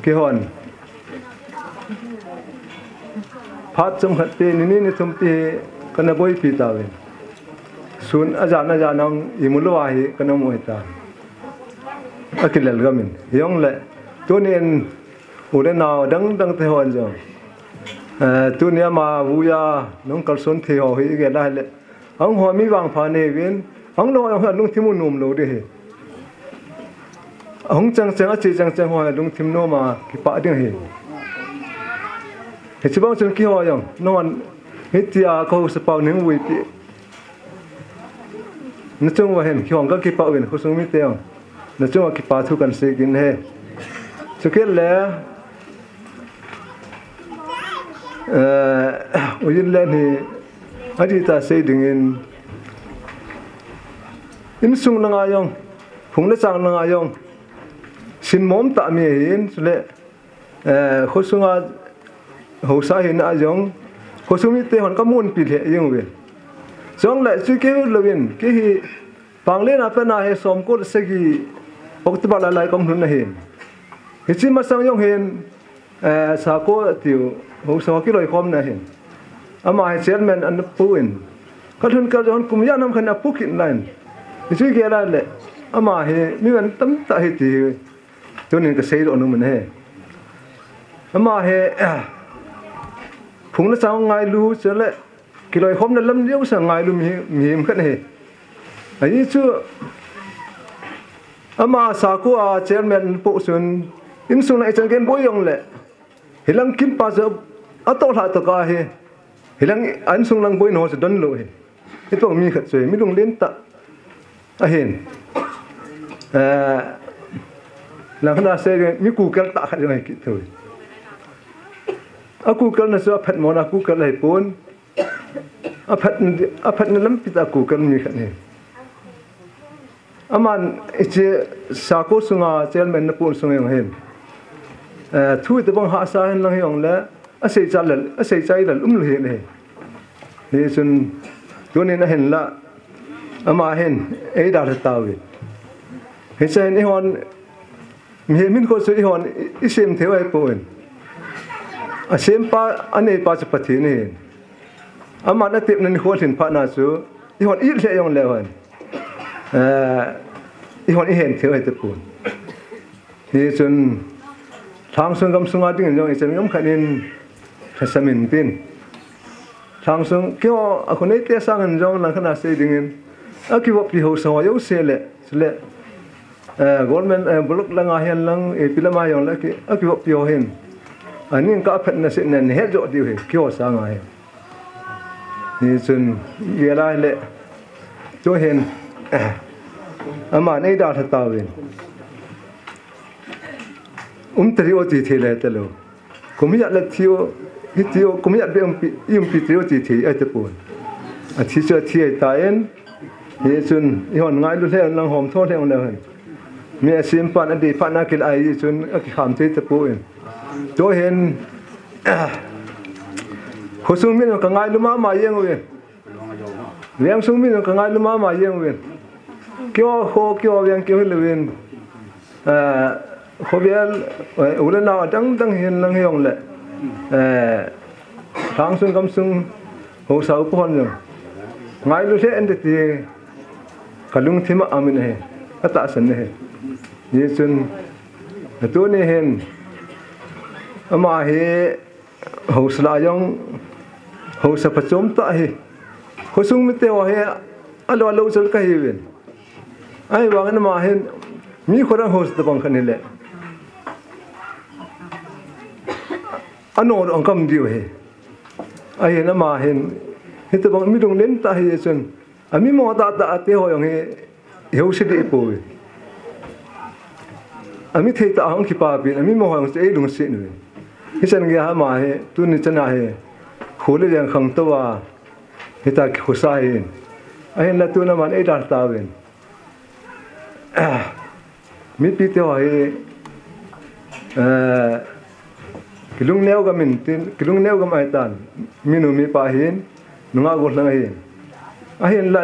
กี่คนพัดจมขัดปีนี่ในทุ่มปีกันนะบ่อยปีตาเว้สุนอาจารย์น้องอิมุลวาฮีกันน้องมวยตาอักเลลกามินยองเละตัวนี้อุเรนาวดังเทวันจังตัวนี้มาวุยาน้องกัลสนเทวฮีเกล้าเละอังหัวมีวางผ่านเอวินอังน้อยหัวลุงทิมุนุ่มโลดิอังจังอาชีจังหัวลุงทิมโนมากิปะดิ้งฮีเห็นบ้างจนกี่หัวยังนอนฮิตยาเขาสปาวหนึ่งวิปีนั่นจังว่าเห็นขี้หงก็กี่ปะเว้นเขาส่งมิเตียงนั่นจังว่ากี่ปะทุกันเสกินเฮสุดแล้วอุยเล่นนี่อดีตาเสดึงอินสุงนางายองผงละจางนางายองสินมอมตะมีเห็นสุดเลยเขาส่งหัวสาเห็นอายองเขาส่งมิเตียงก็มุ่นปีเหยยังเว้นจงเลยสุดเกี่ยวเลยวินกี่ฟังเล่นอาเป็นอะไรสมกุลสกีปกติบาลายกองทุนเห็นฮิจิมาสังยงเห็นสากุติวหูสวกิโลคอมนะเห็นอามาเชนแมนอันปูอินก็ทุนกระจอนกุมยานำขนาดปุกินไลน์ฮิจิเกล้าเลยอามาเฮมีวันตั้มตาเฮติตัวนี้ก็เสียอนุมันเฮอามาเฮผงละสังไงรู้เสร็จแล้วกิโลคอมนั้นลำเลี้ยวสังไงรู้มีมขึ้นเฮอันนี้ชื่ออามาสากุอาเชนแมนปุสุนอินสุนัยจังเกนบุยองเลยเฮลังกิมปัสอัตโตหะตะกาเฮเฮลังอันสุนังบุยโนสดนโลเฮไอ้พวกมีขัดสวยมีลุงเล่นตะเห็นหลังขณะเสร็จมีกูเกิลตะขัดยังไงกิดเลยกูเกิลน่ะจะพัดมอนะกูเกิลให้ปูนพัดนั่นล้ำปิดกูเกิลมีขัดนี่อามันเจสากุสุงาเจลเมนนปูนสุงยังเห็นทุยตะบังหาสาเห็นลังยองแล้วอาศัยใจเลยเลยนี่จนตัวนี้น่ะเห็นละอามาเห็นดาร์ตาวิเห็นใจนี่ฮอนมีมินคนสุดฮอนอิเซมเทวไอปูนอาเซมป้าอันนี้ป้าจะปฏินี่อามาณติบนั้นคนเห็นพระนาสูอีฮอนอีเลียงแล้วฮอนอีฮอนอีเห็นเทวไอตะปูนนี่จนทางส่งกำสุงอาดิ้งยังอีจะมีกำขันอินทัศมินปินทางส่งเกี่ยวกับคนนี้เตะสังกันจงหลังขณะเสดิ้งคิดว่าพิโฮสวายอุเสเลกอลแมนบล็อกลังอาเฮียนลังพิลามายองแล้วคิดว่าพิโฮเห็นอันนี้ก็เป็นนักเสนเฮ็ดจอดอยู่เกี่ยวสังอาเฮียนี่จนเวลาเละตัวเห็นอามาในดาร์ตาวินตรีโอจีทีเลยตลอดคุมิยะเล็กทีโอฮิตทีโอคุมิยะเบี้ยมปีตรีโอจีทีไอตะปูน thi sơ thi ta en ye chun i hon ngai lu le lang hom tho le on le mi sim pan adi pan akil ai chun ak kham te te pu en to hen khosung min ka ngai lu ma yeng wen liang sung min ka ngai lu ma yeng wen kyo ho kyo yang kyo le wen khobial ulana dang dang hen lang yong le thang sung kam sung ho sau pon yo ngai lu se en de ti kalung thima amin he ata san he ye chun tu ne hen ama he ho sla yong ho sa pachom ta he khosung mi te wa he alo alo chal ka hi wen ai wa ma hen mi khora ho sta bang khan le anor angkam diu he ai na ma hen hita bang mi dong len ta hi chun ami mo ta ta te ho yong he ho se de po ami thei ta hang ki pa bin ami mo hang se lung se nu hi san ge ha ma he tu ni chana he khole yang khang to wa hita ki khusa he ai la tu na man e dar ta wen mi pi te ho he kilung neo ga min tin kilung neo ga mai tan minu mi pa hin nunga go lang hin a hin la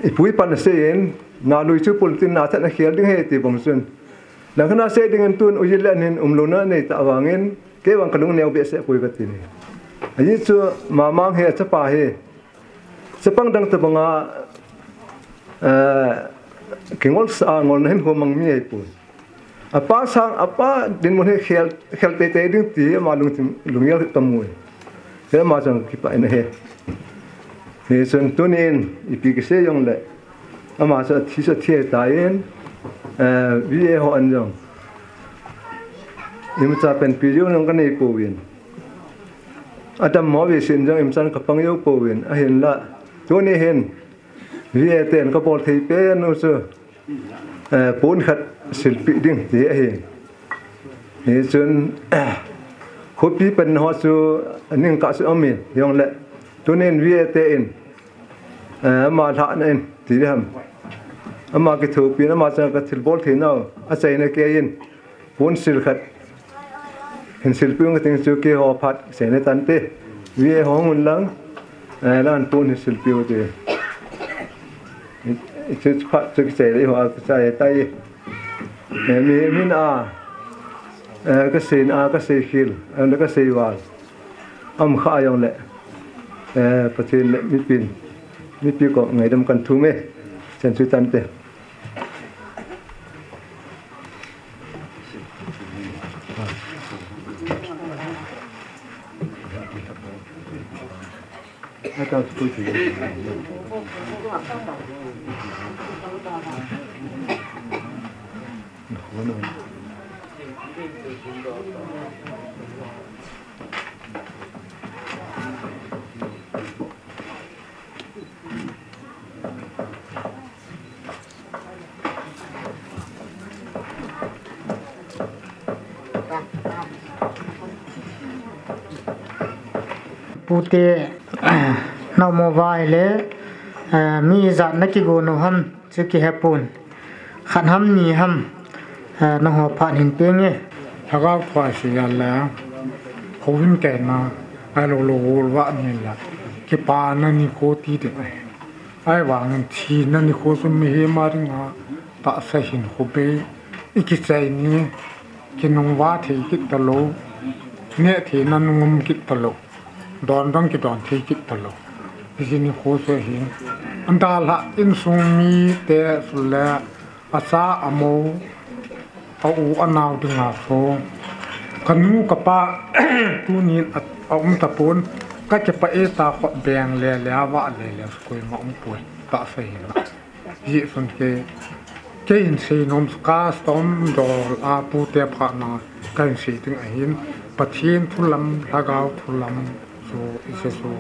ipui pan se en na lui chu pul tin na thana khel ding he ti bom sun la khana se ding an tun ujil lan hin umlona nei ta wangin ke wang kilung neo be se pui ga tin ai chu ma mang he cha pa he sepang dang ta banga kingol sa ngol hin ho mang mi ai pu apa sang apa din mon he khel te ding ti ma lung tim lungyal tamui ke ma chang ki pa ne he sun tunin ipi ke se yong le ama sa thi sa thie ta yen vi e ho an jong im cha pen pi yo nong ka nei po win adam mo vi sin jong im san ka pang yo po win a hen la tuni hen vi e ten ka pol thei pe no so pon khat silpi ding te he chun khopi pen ho su ning ka su amin yong le tunen vi te in ma tha nen ti ham ama ke thu pi na ma cha ka thil bol the no a chai na ke in pon sil khat hin silpi ng ting chu ke ho phat se ne tan te vi ho ngun lang lan pon silpi o te it's quite to say they are say tai mi na ka sin a ka sei khil an ka sei wal am kha yong le patin le mi pi ko ngai dam kan thu me chen chu tan te aka tu chi pute na mobile mi za na ki go no ham chu ki hapun khan ham ni ham na ho phan hin pe nge thaga khwa si ya la khowin ke na alo lo wa ni la ki pa na ni ko ti de ai wa ngan thi na ni ko su mi he ma ring ha ta sa hin ho be iki chai ni ki nong wa the ki ta lo ne the na ngum ki ta lo don dong ki don the ki ta lo ji ni ko so hin anda la in sung mi te su la asa amo au anaw dinga so kanu kapa tu ni ta pon ka ke pa e ta kho beng le wa le skoi ma poi ta se hin ji sun ke in se nom ska stom dol a pu te pha na kan se ting a hin pathin thulam lagaw thulam so ise so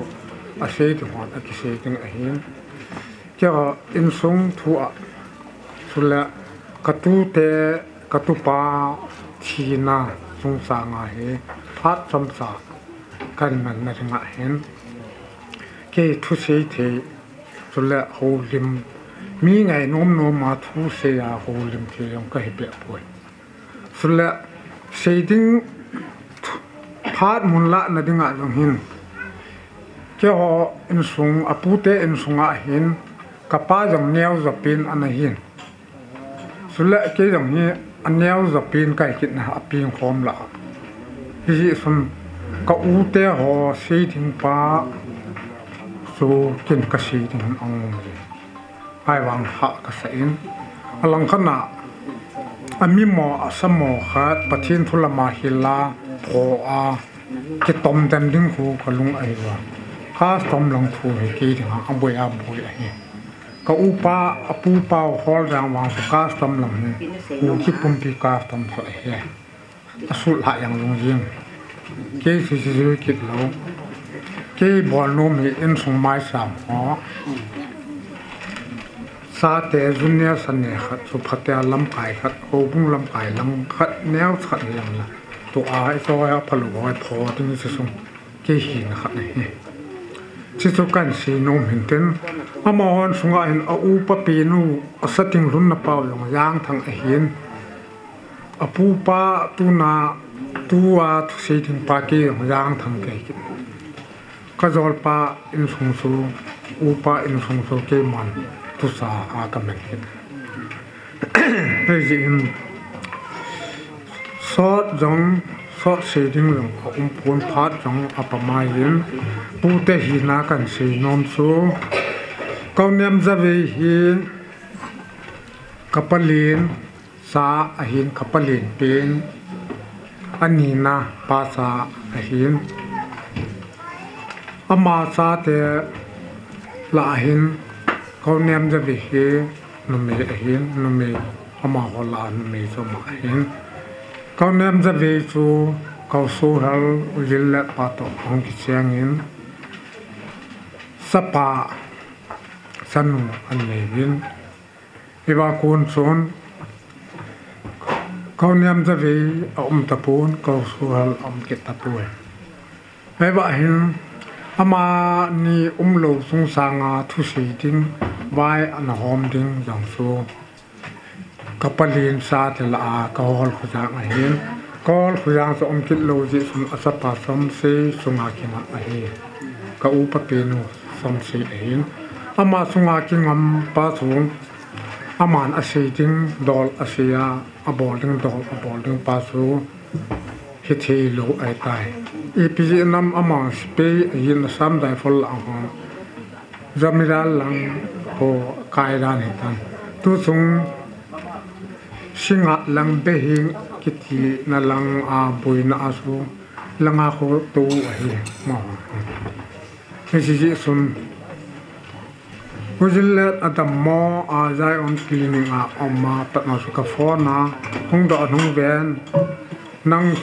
a se ti hon a ki se ting a hin ke in sung thu a sula katu te katupa china sung sa nga he phat sam sa kan man na nga hen cái thu sĩ thì rồi là hồ lim mi ngày nôm mà thu sĩ à hồ lim thì ông cái bẹt bồi rồi là sĩ tính phát muốn lạ là tiếng Anh hin cái họ in sung apute in sung à hin capa dòng neo dập pin anh hin rồi là cái dòng như anh neo dập pin cái chuyện là pin khom lạ cái gì sung cái u te họ sĩ tính pa số kiến cái sĩ tính ông ai vang hạ cái sein alang khăn nè anh mi mò sắm mò khát bắt thiên thu la ma hila phô a cái tôm đen đinh khu cái lung ai wa khá tôm lăng thu hay cái thì hàng bồi ai cái upa apu pao hol rang wang số khá tôm lăng u chip pum pi khá tôm sợi hay asul hạ yang lung riêng cái gì kịch lâu cái bò nôm thì in sung mai sam ho sa te dunia sanne khat su phatia lam kai khat ho bung lam kai lang khat neo khat yang la to ai so ya phalu ai pho ting se sung ke hi na khat ne chi chu kan si nom hin ten amon sunga hin a u pa pi nu asating run na paw long yang thang a hin apu pa tu na tu a thu se thing pa ke yang thang ke ka zol pa in sung su u pa in sung su ke man tu sa a ka men hin ji in sót giống sót xây dựng lòng ông phun phát giống apamai hin pu te hi na kan si nom su câu nem ra về hin kapalin sa a hin kapalin pen ani na pa sa a hin ama sa te la hin câu nem ra về hi no me a hin no me ama hola no me so ma hin câu nem ra về su câu số hal ujil lệ pato ông kí chiang in sapa sanu an lệ vin iba kun son câu nem ra về ông tapun câu số hal ông kí tapue ai vậy ama ni lo sung sanga thu si ding vai an hom ding jang su kapalin sa te la ka hol khujang a hin kol khujang so om kit lo ji sum asapa som se sunga kina a hi ka u pa pe no som se a hin ama sunga ki ngam pa sung aman a se ding dol a se ya a bol ding dol a bol ding pa su hi the lo ai tai e pi nam ama spe hin sam dai fol ang ha zamiral lang ko kai ran he tan tu sung singa lang behing kiti na lang a boy na aso lang ako to hi mo kasi sun ujilet adam mo a zai on cleaning a amma pat na su ka phona hong do hong ven nang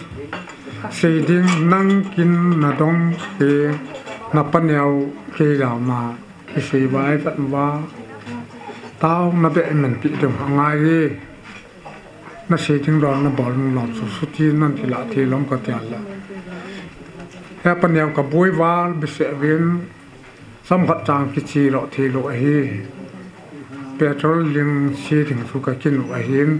shading nang kin na dong ke na panyaw ke la ma ki vai pat wa tao na be men pi dum ngai na se ting ron na bol lom su ti nan ti la ti lom ka tia la ya pan yaw ka boi wal be se ven sam khat chang ki chi ro thi lo hi petrol ling si ting su ka kin lo hin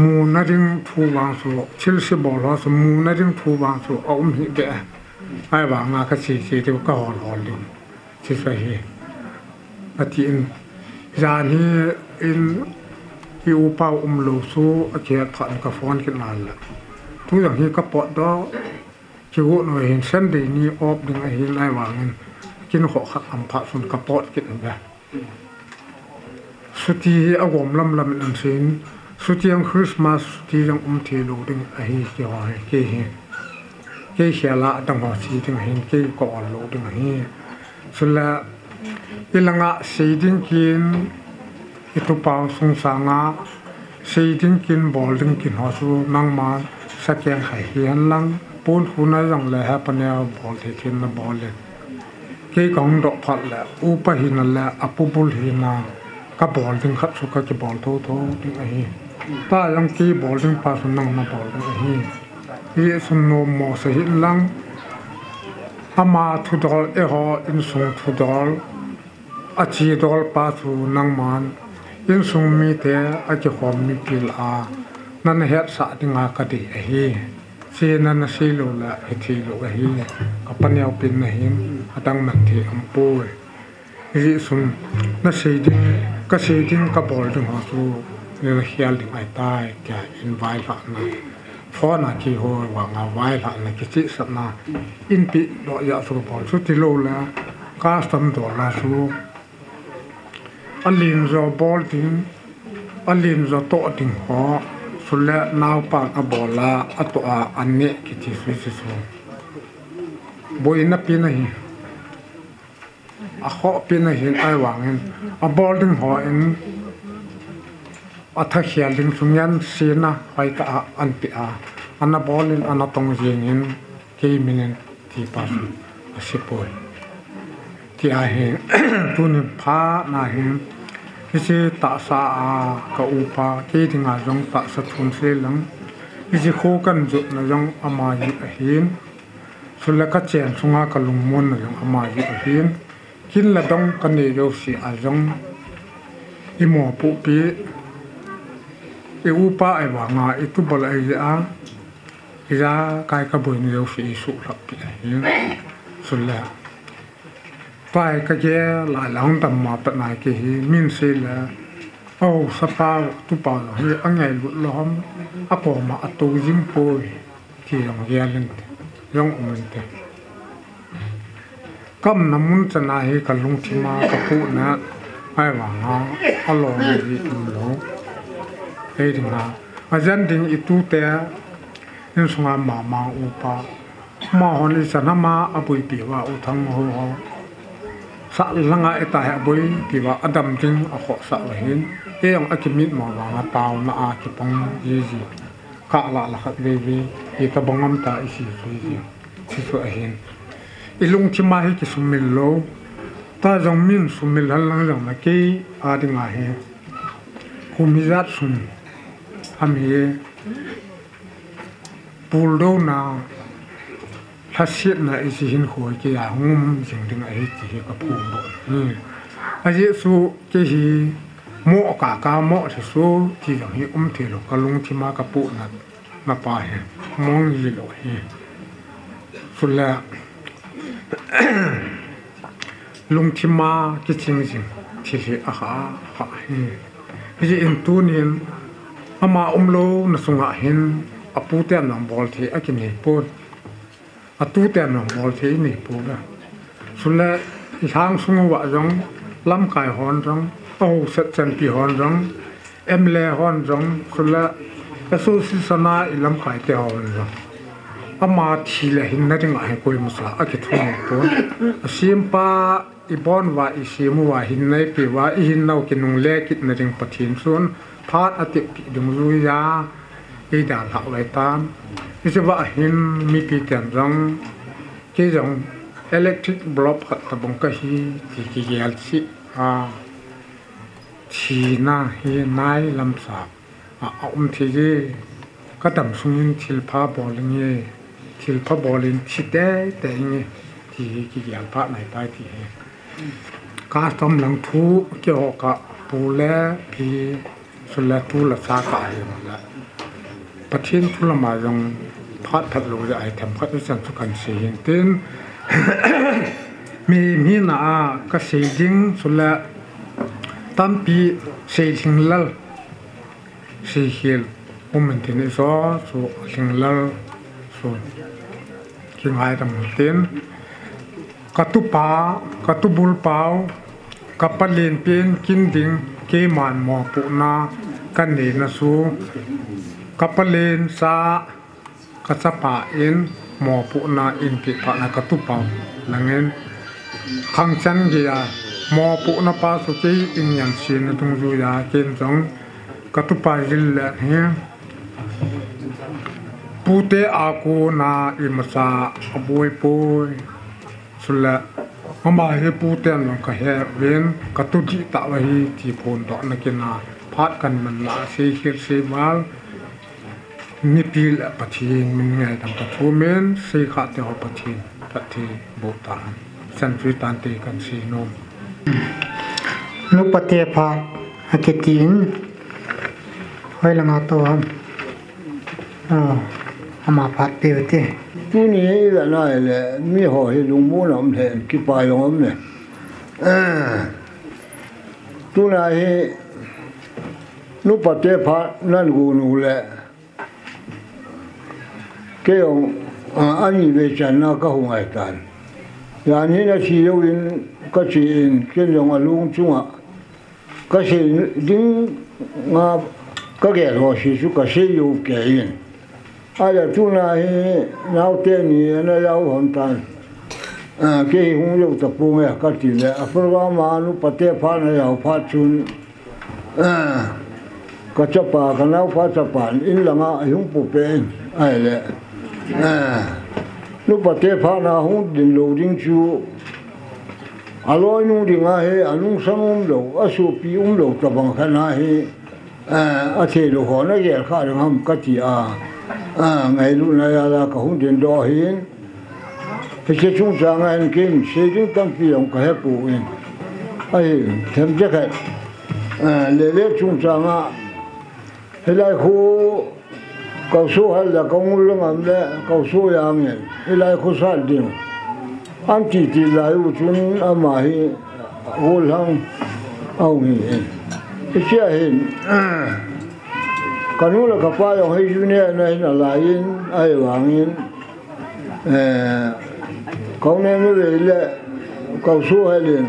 mu na ring thu wang su chil se bol ha su mu na ring thu wang su om hi be ai wa nga ka chi ti ka hol hol ling chi sa hi ati in jan hi inที่อุปาโลซูอาเจียถอนกับฟอนขึ้นมาละทุกอย่างที่กระปอดดอจิวหน่อยเห็นเส้นดีนี้ออบดึงไอ้ไล่วางเงินกินหัวขัดอัมพะส่วนกระปอดกินแบบสุดที่อาวมลำอันสินสุดที่ยังคริสต์มาสที่ยังเทโลดึงไอ้เกี่ยวไอ้เกี่ยเขียละดังหัวสีดึงเห็นเกี่ยก่อนโลดึงไอ้สุดละอีหลังอ่ะสีดึงกินitu pau sung sanga seiding kin bolding kin hosu nang ma sakyang khai hian lang pon khuna jang le ha panya bol the kin na bol le ke kong do phat la u pa hin la apu bul hin na ka bol ding khat su ka ki bol tho ding a hi ta yang ki bol ding pa su nang na bol ding a hi ye sun no mo se hin lang ama thu dol e ho in sung thu dol a chi dol pa thu nang man in sung mi te a ki khom mi pil a nan het sa dinga ka di a hi si nan si lo la he thi lo a hi ka panyau pin na hin atang man thi am pu ri sum na sei ding ka bol ding ha su ne la hial ding ai tai ka in vai fa na phó na ki ho wa nga vai la na ki chi sa na in pi do ya su bol su ti lo la ka stam do la su alin zo bol ding alin zo to ding ho su le nau pa a bola a to a anne ki ti su su boi na pi na hi a ho pi na hin ai wang in a bol ding ho in a tha khial ding sungyan sina hai ta an pi a ana bolin ana tong jing in ke minen ti pa a sipoi ti a he tu ni pha na hin isi ta sa a ka upa ke dinga jong ta sa thun se lang isi kho kan ju na jong ama yi a hin sulla ka chen sunga ka lungmon na jong ama yi a hin kin la dong kan ne ro si a jong i mo pu pi e upa ai wa nga i tu bal ai a ira kai ka boi ni ro si su la pi hin sulla pai ka je la lang tam ma ta nai ke hi min se la au sa pa tu pa hi angai lu lom a ko ma a tu jim poi ti rong ya len rong um te kam na mun cha na hi ka lung thi ma ka pu na ai wa nga a lo ni tu lo e ding na a jan ding I tu te in sunga ma u pa ma hon I sa na ma a bui pi wa u thang ho ho sa langa eta ha boi ki wa adam ding a kho sa wa hin e yang akimit ma wa nga taw na a ki pong ji ka la khat ve e ka bangam ta isi ji so a hin ilung chi ma hi ki sumil lo ta jong min sumil hal lang jong na ke a ding a he humizat sum ham he puldo na hasiat na isi hin khoi ke ya ngum jing ding ai ti ka phu bo a ji su ke hi mo ka mo su ti jong hi thi lo ka lung thi ma ka pu na pa he mong ji lo hi sulla lung thi ma ki ching thi hi a ha hi in tu nin ama lo na sunga hin apu te nam bol thi a ki ni pu a tu te nam bol thi ni pu da sulla hang sunga wa jong lam kai hon jong au set chen pi hon jong em le hon jong sulla asu si sana ilam kai te hon jong ama thi le hin na ding ai koi musa a ki thu pu sim pa I bon wa I simu wa hin nei pi wa I hin nau ki nung le kit na ring pathin sun phat ati pi dung lu ya I da la wai tan I se wa hin mi pi tian rong ki jong electric block khat ta bong ka hi ti ki yal chi a chi na hi nai lam sa a thi ji ka tam sung thil pha bol nge thil pha bolin chi te nge ti ki yal pha nai pai ti ka tom lang thu ke ho ka pu le pi su la tu la sa ka ai la pathin thu la ma jong phat that lo ja ai tham khat san su kan se yin tin mi na a ka se ding su la tam pi se thing lal se hil moment ni so su thing lal su king ai tam tin katubul pau kapalin pin kinding ke man mo pu na kan ne na su kapalin sa kasapa in mo pu na in pi pa na katupau langen khang chan ge ya mo pu na pa su ke in yang sin na tung ju ya ken jong katupa jil la he pute aku na imasa aboi poi sulla ama he puten no ka he ven ka tu ji ta wa hi ti phon do na ke na phat kan man la se khir se mal ni pil pathin min ngai tam ta thu men se kha te ho pathin ตัดที่โบตานสันฟิตันตีกันสีนม นุปเทพาอากิตินห้อยละงาตัวอามาพัดเดียวที่ตัวนี้แบบไหนเลยมีห่อให้ลุงมูน้ำแทนกี่ปลายลงเนี่ยตัวไหนนุปเทพานั่นกูนู่แหละเกี่ยวอันนี้เวชันน่าก็หงายกันอย่างนี้นะชีวินก็ชีนเกี่ยวกับลุงจุงอ่ะก็ชีดิ้งงาก็แก่หัวชีสุก็ชีอยู่แก่ยินอะไรทุนายน้าวเตนี่นะยาวหันตันเกี่ยหงยกตะปูเมก็ตีเลยอัฟรวามานุปเทพานะยาวพัดชุนก็จะป่ากันแล้วพัดจะป่านอินละงาหงปุเป็นไอ้เลยนุปเทพานะหงดินโลดิ้งชูอร่อยนู่นดิ้งเฮอนุสมุมโลอสุปีโลตะบังขนาเฮอาเทโลหอนะแก่ข้าดึงห้ามกัติไงรู้นายาลาก็หงดินดอหินเพื่อช่วงจางอันกินเสียจึงตั้งปีองก็ให้ปูอินไอ้ทำจะแค่เล่ๆช่วงจางอ่ะเฮ้ยไอ้คู่เขาสู้ให้ละเขางูเรื่องอะไรเขาสู้อย่างเงี้ยเฮ้ยไอ้คู่สัตว์เดียวอันที่ที่ลายอุจุนอามาฮีโหลังเอาเงี้ยเชื่อเห็นกันนู้นละกับป้าอย่างให้ยูเนี่ยในน่ะลายินไอ้หวังยินเขาเนี่ยไม่เลยแหละเขาสู้ให้เรียน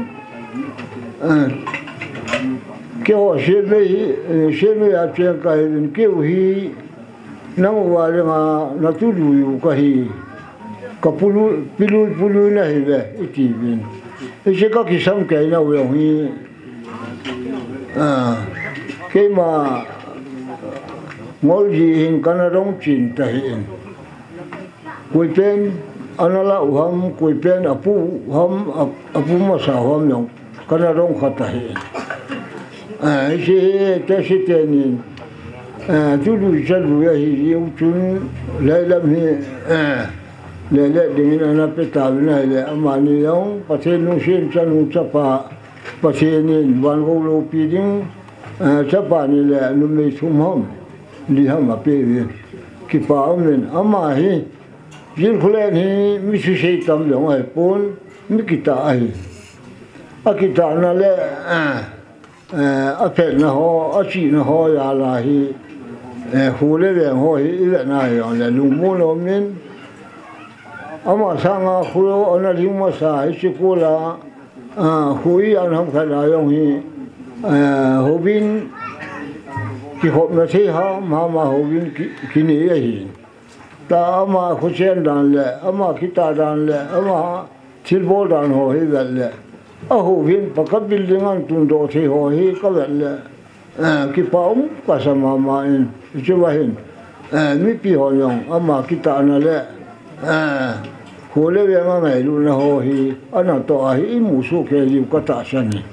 เกี่ยวเชื่อไม่อาจจะกันเกี่ยวฮีนั่งว่าเรื่องนักตุลูอยู่ก็ฮีก็พูดนะเห็นไหมอีทีบินไอ้เจ้าก็คิดซ้ำแก่นะว่าอย่างนี้แค่มางอจีหินกันร้องจินตะหินคุยเป็นอันนั้นละหัมคุยเป็นอภูหัมอภูมาสาวหัมอย่างกันร้องขัดตะหินไอ้เจ้าแต่สิเตนินทุลุจัลลุยหิวจุนเลยละมีเลยดิ่งนั่นเป็นตาวินัยเลยอามานี่ยองประเทศนู้นเช่นจันทร์จับปะประเทศนี้วันกูรูปีดิ้งจับปะนี่แหละนุ่มไม่ชุ่มหอมดีห้ามมาเปย์คิดป่ามันอามาฮียินคนเล่นฮีมิสุเชยตามหลงไอ้ปนมิกิตาไอ้อากิตานั่นแหละอาเพลนะฮออาชีนะฮอยาลาฮีหูเล่นฮอฮีเล่นนายอย่างเลยลุงมูลมินอามาสังอาคุโรอันนั้นลิงมาสายสิโกลาคุยอันทำขนาดอย่างนี้ฮูบินที่หอบนาทีฮะมาฮูบินกินนี่เองแต่อามาคุเชนดันเลยอามาคิตาดันเลยอามาทิลโบดันหัวฮีแบบเลยฮูบินปะกับบิลดิ้งอันตุนโดที่หัวฮีก็แบบเลยคิดป้าก็สมามาอินช่วยหินมีปีหัวยองอามาคิตานั่นแหละหัวเลี้ยงไม่รู้นะหัวฮีอันนั้นตัวฮีมุสุเคยิวก็ตัดสันนี่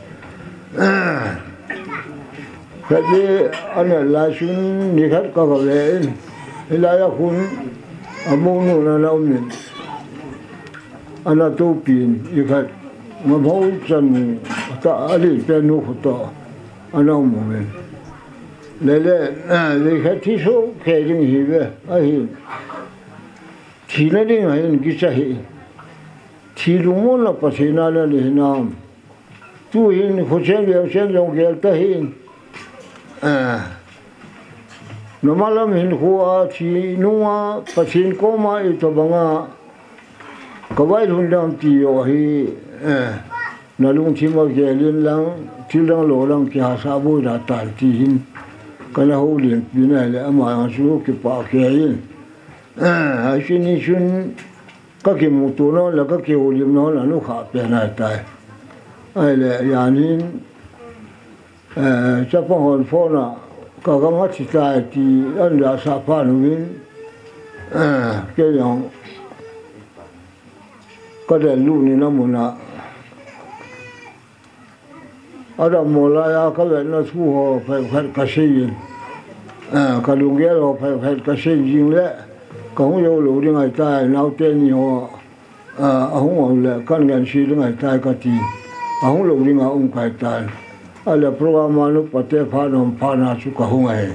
แต่ที่อันนั้นลายชุนนี่ครับก็แบบนี้ลายคุณอามุนนั่นเราเนี่ยอันนั้นตัวปีนอีกครับมาพูดจันตาอะไรเป็นนุขต่ออันนั้นมุมเลยเลยครับที่สุดเคยิงฮีเว่ไอ้ทีนั่นเองไอ้กิจเหตุทีลุงมันละปัจจัยนั่นเลยน้ำตัวเองคนเช่นเดียวเช่นยองเกลต์เองน้ำมันละมันหัวทีนัวปัจจัยก็มาอีตัวบังอ่ะก็ไว้ลุงดำตีโอฮีนั่นลุงที่มาเกลินหลังที่หลังโหลังที่หาสาบุระตันที่หินก็แล้วหูเลี้ยงปีนั่นเลยอามาอันสู้กับปากเกลินไอ้ชิ้นนี้ชุนก็เกี่ยวมุตุนแล้วก็เกี่ยวลิมนแล้วนุขาเป็นอะไรตายไอ้เลยอย่างนี้จะพอหอนฟ้อนก็กำลังติดใจที่อันเดียสาพานุวินเกี่ยวก็ได้ลูกนี่น้ำมันอาดามโมลายก็เป็นนักสู้หัวไปแข่งกระชิงกระดุงเกล้อไปแข่งกระชิงยิงแล้วก็คงอยู่หลุดยังไงตายน้าวเต้นหัว ahung ang le kan gan si lungai tai ka ti ahung lo ringa kai tai ala program anu pate pha nom pha na chu ka hung ai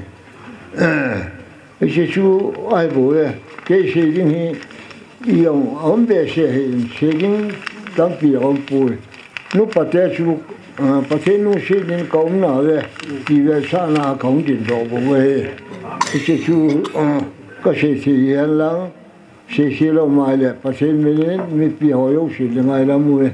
e chu ai bo ye ke shi ding hi yong ông bé sẽ ging tăng pi ông pui nu pate chu pate nu sẽ đến công nào vậy thì về sau na công trình độ bộ về cái chu cái sẽ hiện lắm sẽ lo mai lệ pate mình pi hồi ông sẽ ngày lắm rồi